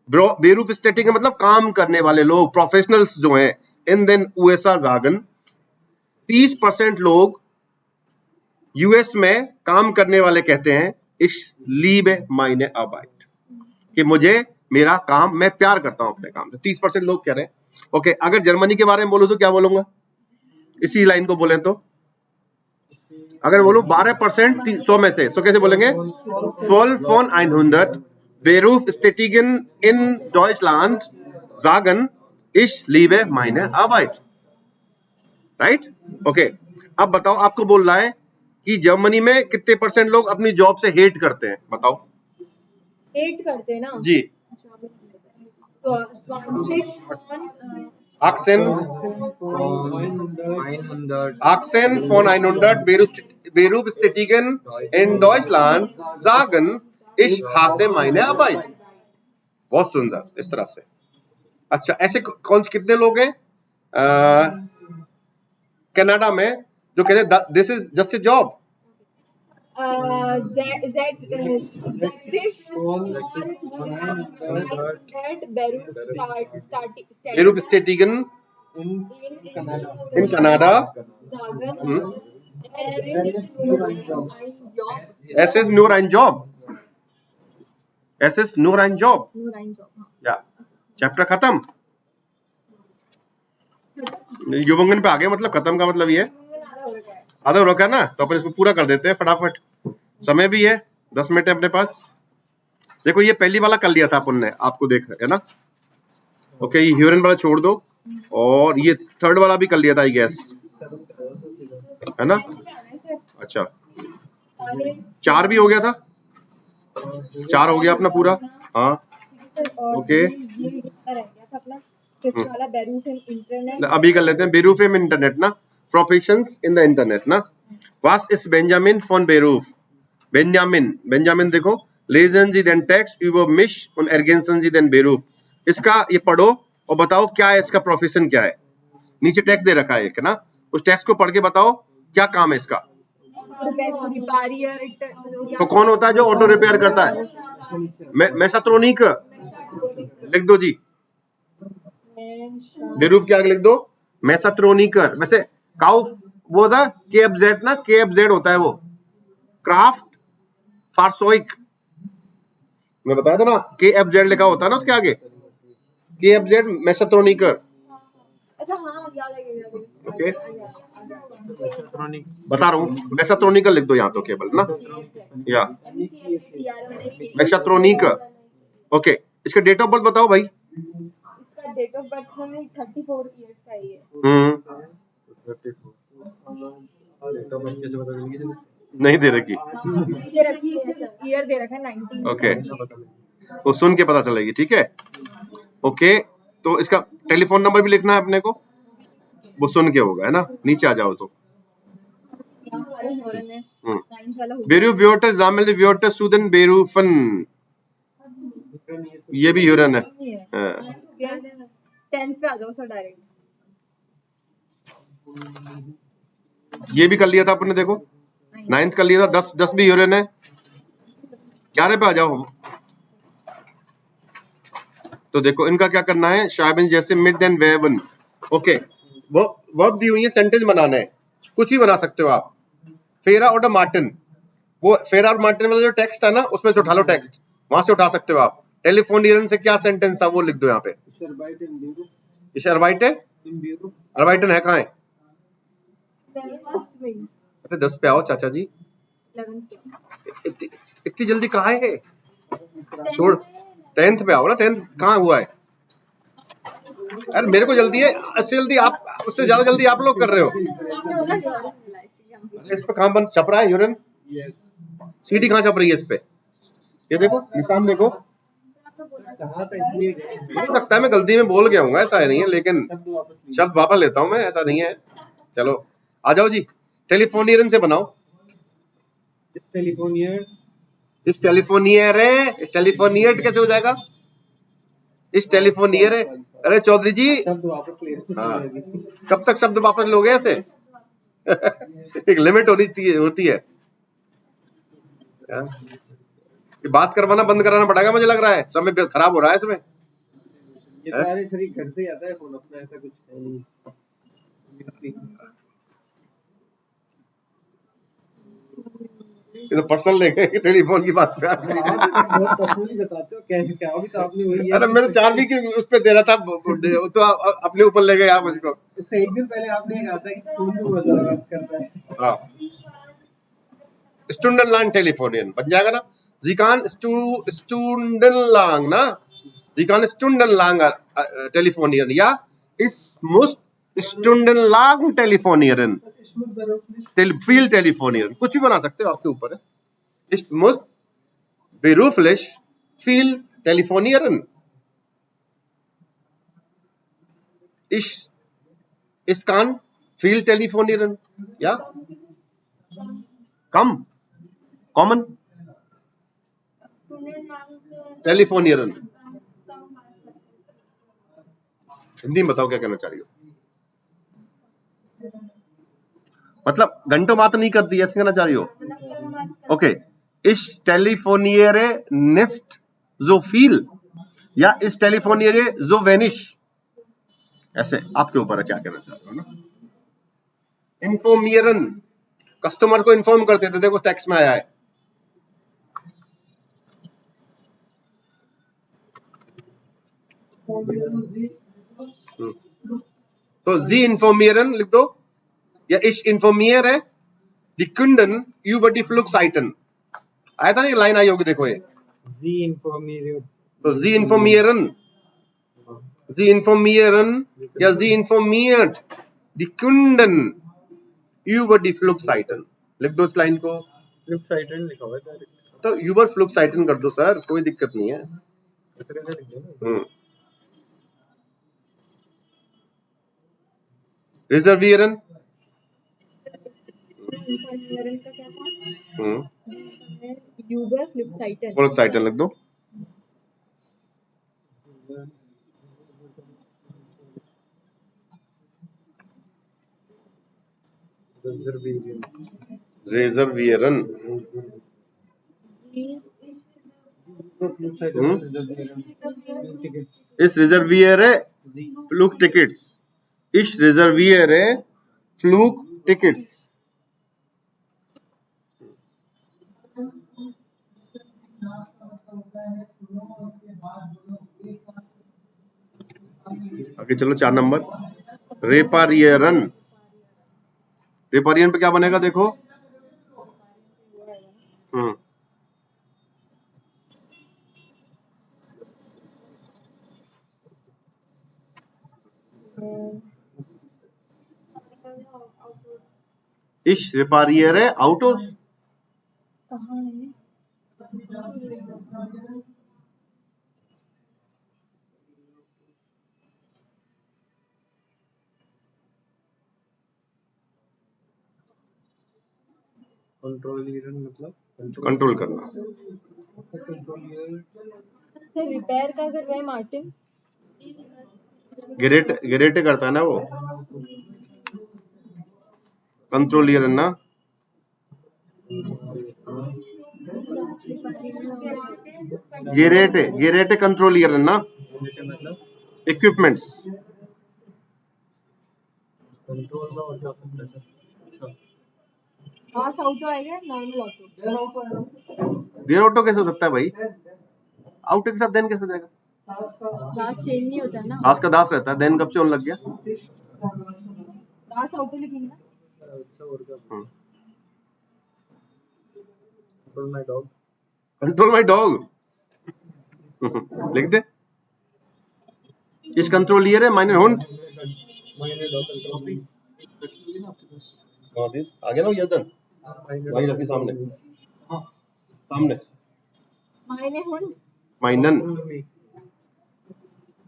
बेरूप स्टैटिगन मतलब काम करने वाले लोग, प्रोफेशनल्स जो हैं, इन देन यूएसए जागन, 30% लोग यूएस में काम करने वाले कहते हैं इस लीबे मायने अबाइट, कि मुझे मेरा काम, मैं प्यार करता हूं अपने काम से, 30% लोग कह रहे हैं। ओके, अगर जर्मनी के बारे में बोलूं तो क्या बोलूंगा? इसी लाइन को बोले तो अगर बोलूं 12% 100 में से, तो कैसे बोलेंगे? voll von 100 Beruf tätigen in Deutschland sagen ich liebe meine Arbeit, right. Okay, अब बताओ, आपको बोल रहा है कि जर्मनी में कितने % लोग अपनी जॉब से हेट करते हैं? बताओ। हेट करते हैं ना जी, तो 26 on Axen 900 von 100 Berufstätigen in Deutschland sagen, ich hasse meine Arbeit. बहुत सुंदर, इस तरह से। अच्छा, ऐसे कौन कितने लोग हैं कनाडा में जो कहते हैं this is just a job? Berufstätigen in Canada. Es ist nur ein Job. Es ist nur ein Job. या चैप्टर खत्म। युवंगन पे आ गए, मतलब खत्म का मतलब ये आधा हो रखा है ना, तो अपन इसको पूरा कर देते हैं फटाफट। समय भी है, 10 मिनट है अपने पास। देखो ये पहली वाला कर लिया था अपन ने, आपको देखा है ना। ओके, ये ह्यूरन वाला छोड़ दो, और ये थर्ड वाला भी कर लिया था आई गेस, है ना। अच्छा, 4 भी हो गया था, 4 हो गया अपना पूरा। हाँ ओके, अभी कर लेते हैं बेरूफेम इंटरनेट ना, प्रोफेशंस इन द इंटरनेट ना। Was ist Benjamin von Beruf? Benjamin देखो, lesen Sie den Text über mich und ergänzen Sie den Beruf। इसका ये पढ़ो और बताओ क्या है इसका प्रोफेशन क्या है। नीचे टेक्स्ट दे रखा है एक ना, उस टेक्स्ट को पढ़ के बताओ क्या काम है इसका। तो कौन होता है जो ऑटो रिपेयर करता है? मैसात्रोनिक लिख दो जी। बेरूफ क्या लिख दो? मैसात्रोनिकर। वैसे काउफ वो था KFZ ना, KFZ होता है वो, क्राफ्ट फारसोइक। मैं बताया था ना, KFZ लिखा होता है ना उसके आगे, KFZ मैसात्रोनिकर। अच्छा हाँ, याद है। ओके, बता रहा हूँ, मैसात्रोनिकर लिख दो यहाँ तो केवल ना, या मैसात्रोनिकर। ओके, इसका डेट ऑफ बर्थ बताओ भाई। इसका डेट ऑफ बर्थ है 34 इयर्स का ही है। नहीं दे रखी, ईयर दे रखा है 19। ओके, वो सुन के पता चलेगी, ठीक है। ओके, तो इसका टेलीफोन नंबर भी लिखना है अपने को, वो सुन के होगा, है ना। नीचे आ जाओ तो Beruf Wörter sammeln Wörter zu den Berufen, ये भी ह्यूरन है। 10th पे आ जाओ सर डायरेक्ट। ये भी कर लिया था आपने, देखो 9th कर लिया था। 10 भी ह्यूरन है। 11 पे आ जाओ। तो देखो इनका क्या करना है, शाबिन जैसे मिड देन वेवन। ओके, वो वर्ब दी हुई है, सेंटेंस बनाना है, कुछ भी बना सकते हो आप। फेरा और मार्टिन, वो फेरा और मार्टिन वाला जो टेक्स्ट है ना, उसमें से उठा लो टेक्स्ट, वहां से उठा सकते हो आप। टेलीफोनियन से क्या सेंटेंस था वो लिख दो यहाँ पे। अर्बाइटन है कहाँ है? अरे 10 पे आओ चाचा जी, इतनी जल्दी कहाँ है? छोड़, 10th पे आओ ना। 10th कहाँ हुआ है? अरे मेरे को जल्दी है, उससे जल्दी आप, उससे ज्यादा जल्दी आप लोग कर रहे हो। इस पे कहाँ बंद छप रहा है यूरिन? सीटी कहाँ छप रही है इस पे? ये देखो निशान देखो। हो सकता है मैं गलती में बोल गया हूँ, ऐसा नहीं है, लेकिन शब्द वापस लेता हूँ मैं, ऐसा नहीं है। चलो आ जाओ जी, टेलीफोनियन से बनाओ। इस टेलीफोनियट कैसे हो जाएगा? इस टेलीफोनियर है। अरे चौधरी जी, हाँ, कब तक शब्द वापस लोगे ऐसे? एक लिमिट होती है। बात करवाना बंद कराना पड़ेगा, मुझे लग रहा है समय खराब हो रहा है इसमें। ये सारे शरीक घर से आता है फोन अपना, ऐसा कुछ है नहीं। ये तो पर्सनल लेके टेलीफोन की बात पे पर्सनली बताते हो कैसे, क्या भी तो आपने वही। अरे मेरे 4 भी की उस पे दे रहा था, तो अपने ऊपर ले गए आप मुझको। उससे एक दिन पहले आपने कहा था कि फोन भी मजा करता है। हाँ, स्टूंडनलांग टेलीफोनियन बन जाएगा ना। Sie kann stundenlang, ना, Sie kann stundenlang telefonieren, ja, ich muss stundenlang telefonieren, viel telefonieren, कुछ भी बना सकते हो, आपके ऊपर है। Ich muss beruflich viel telefonieren, Ich kann viel telefonieren. Ja? Kam. Common. Telefonieren. Hindi में बताओ क्या कहना चाह रही हो? मतलब घंटों बात नहीं करती, ऐसे कहना चाह रही हो? Okay, ich telefoniere nicht so viel या ich telefoniere so wenig, ऐसे आपके ऊपर है क्या कहना चाह रहे हो ना. इन्फॉर्मियरन, कस्टमर को इन्फॉर्म करते थे, देखो टेक्स्ट में आया है. तो जी इन्फॉर्मियरन लिख दो या ich informiere die Kunden über die Flugzeiten. आया था ना, ये लाइन आई होगी, देखो ये. जी informiert. तो जी informieren या जी informiert die Kunden über die Flugzeiten. लिख दो इस लाइन को. Flugzeiten लिखा हुआ है डायरेक्ट. तो über Flugzeiten कर दो सर, कोई दिक्कत नहीं है. इस तरह से लिख दो ना. रिजर्वियरन. इन्फॉर्मियरन का क्या था? यूबर फ्लिपसाइटन. फ्लिपसाइटन लिख दो. रिजर्वियरन. इस reservoir Flugtickets. Ich reserviere Flugtickets. आगे चलो 4 नंबर. रेपारियरन. रेपारियन पे क्या बनेगा देखो. Ich repariere Autos. कहाँ है? कंट्रोलियरन मतलब कंट्रोल करना. रिपेयर का कर रहा है मार्टिन. गिरेटे करता है ना वो. कंट्रोलियर ना. गिरेटे कंट्रोलियर ना. इक्विपमेंट्स. कंट्रोल का और क्या सकता है सर. दास ऑटो आएगा, नॉर्मल ऑटो. देर ऑटो कैसे हो सकता है भाई? आउट के साथ देन कैसे जाएगा? दास चेंज नहीं होता है ना. दास का दास रहता है, देन कब से होने लग गया? दास ऑटो लिखेंगे ना. अच्छा और क्या. Control my dog. Control my dog लिख दे. Ich kontrolliere meinen Hund. मैंने डॉग कंट्रोल. नोटिस आ गया ना यदन. वही रखी सामने. सामने. मायने हुंड. माइनन.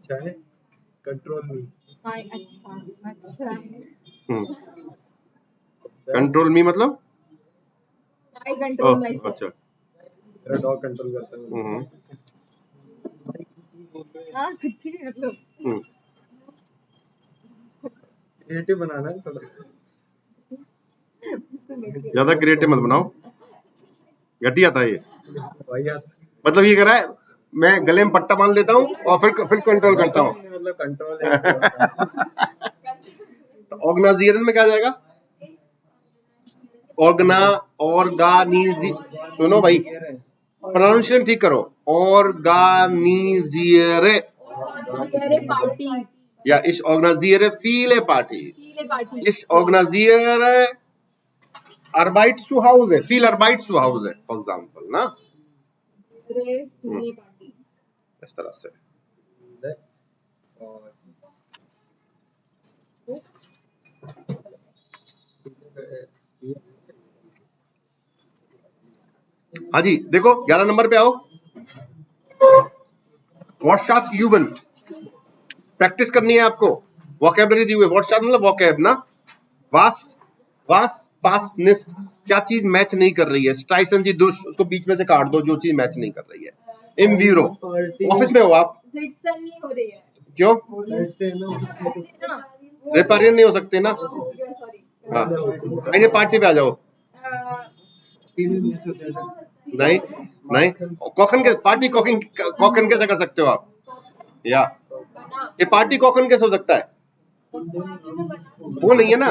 चाहे कंट्रोल मी. माय. अच्छा. कंट्रोल मी मतलब माय कंट्रोल माय. अच्छा. मेरा डॉग कंट्रोल करता है. हाँ कुछ नहीं मतलब. क्रिएटिव बनाना है थोड़ा. ज्यादा क्रिएटिव मत बनाओ, घटिया था ये. भैया मतलब ये कह रहा है मैं गले में पट्टा बांध देता हूँ और फिर कंट्रोल करता हूँ. मतलब कंट्रोल. तो ऑर्गेनाइजेशन में क्या जाएगा? ऑर्गेनाइजी. सुनो भाई, प्रोनाउंसिएशन ठीक करो. ऑर्गेनाइजिere पार्टी. या ich organisiere viele Party. Party. Ich organisiere Arbeit zu Hause. Viel Arbeit zu Hause, for example, ना. पार्टी. इस तरह से. हाँ जी, देखो 11 नंबर पे आओ. Wortschatz üben. प्रैक्टिस करनी है आपको. वोकेबलरी दी हुई है, व्हाट मतलब वोकेब ना, वास वास पास निस्ट, क्या चीज मैच नहीं कर रही है, स्ट्राइसन जी दुश, उसको बीच में से काट दो जो चीज मैच नहीं कर रही है, इमवीरो, ऑफिस में हो आप, जिटसन नहीं हो रही है क्यों, ना वो रिपेरियन नहीं हो सकते ना, हो गया सॉरी हाँ, आइए पार्टी पे आ जाओ, नहीं नहीं, कॉकन के पार्टी कॉकिंग कॉकन कैसे कर सकते हो आप, या ये पार्टी कॉकन कैसे हो सकता है, वो नहीं है ना,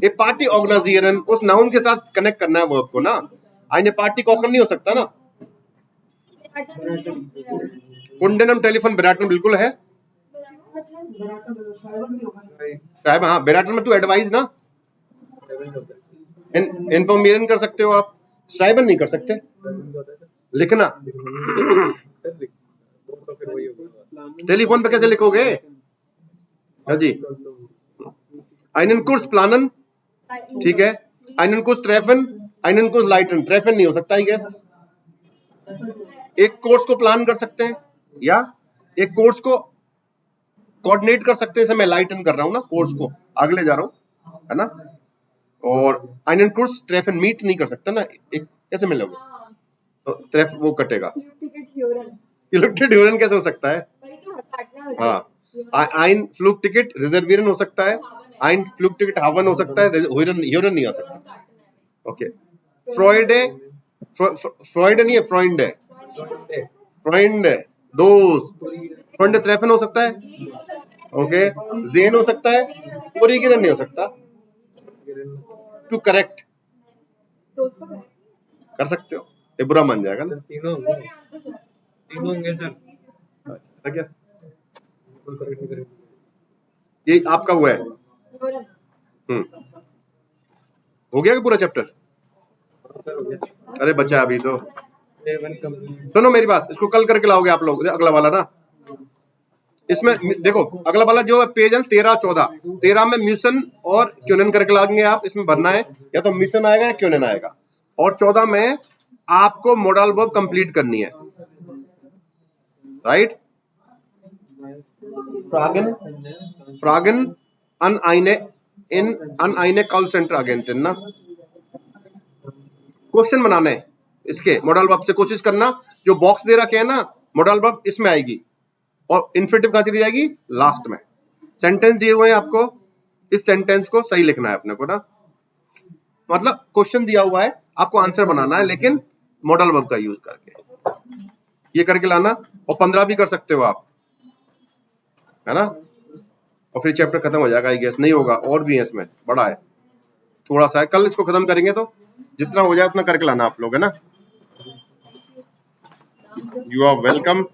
ये पार्टी ऑर्गेनाइजेशन उस नाउन के साथ कनेक्ट करना है वर्ब को ना, आइए पार्टी कॉकन नहीं हो सकता ना, कुंडनम टेलीफोन बेराटन बिल्कुल है, साहब हाँ बेराटन में तो एडवाइस ना, इन्फॉर्मेशन कर सकते हो आप, साइबन नहीं कर सकते, लिखना टेलीफोन पे कैसे लिखोगे, हाँ जी, einen Kurs planen, ठीक है, einen Kurs treffen, einen Kurs leiten, treffen नहीं हो सकता आई गेस, एक कोर्स को प्लान कर सकते हैं या एक कोर्स को कोऑर्डिनेट कर सकते हैं, जैसे मैं लाइटन कर रहा हूँ ना कोर्स को, आगे ले जा रहा हूँ है ना, और einen Kurs treffen मीट नहीं कर सकता ना, एक कैसे मिलोगे, तो ट्रेफ वो कटेगा, ड्यूरन कैसे हो सकता है, हाँ, ein फ्लूक टिकट रिजर्वेशन हो सकता है, ein फ्लूक टिकट हावन हो सकता है, ह्यूरन नहीं हो सकता, ओके, फ्रॉइडे फ्रॉइड नहीं है, फ्रॉइंड है, फ्रॉइंड दोस्त, फ्रॉइंड ट्रेफन हो सकता है, ओके, जेन हो सकता है, ओरिगिनन नहीं हो सकता, टू करेक्ट कर सकते हो, ये बुरा मान जाएगा ना, तीनों होंगे सर, अच्छा क्या, ये आपका हुआ है, हो गया पूरा चैप्टर, अरे बच्चा अभी तो सुनो मेरी बात, इसको कल करके लाओगे आप लोग, अगला वाला ना, इसमें देखो अगला वाला जो पेज है 13-14, 13 में म्यूसन और क्यूनन करके लाएंगे आप, इसमें भरना है या तो म्यूसन आएगा या क्यूनन आएगा, और 14 में आपको मॉडल वर्ब कंप्लीट करनी है, राइट, फ्रागन अन आईने कॉल सेंटर अगेंटिन ना, क्वेश्चन बनाना है इसके मॉडल वर्ब से, कोशिश करना जो बॉक्स दे रखे हैं ना मॉडल वर्ब इसमें आएगी, और इन्फिनिटिव कहां चली जाएगी, लास्ट में, सेंटेंस दिए हुए हैं आपको, इस सेंटेंस को सही लिखना है अपने को ना, मतलब क्वेश्चन दिया हुआ है आपको आंसर बनाना है, लेकिन मॉडल वर्ब का यूज करके, ये करके लाना, और 15 भी कर सकते हो आप, है ना, और फिर चैप्टर खत्म हो जाएगा, आई गेस नहीं होगा, और भी है इसमें, बड़ा है, थोड़ा सा है, कल इसको खत्म करेंगे तो जितना हो जाए उतना करके लाना आप लोग, है ना, यू आर वेलकम।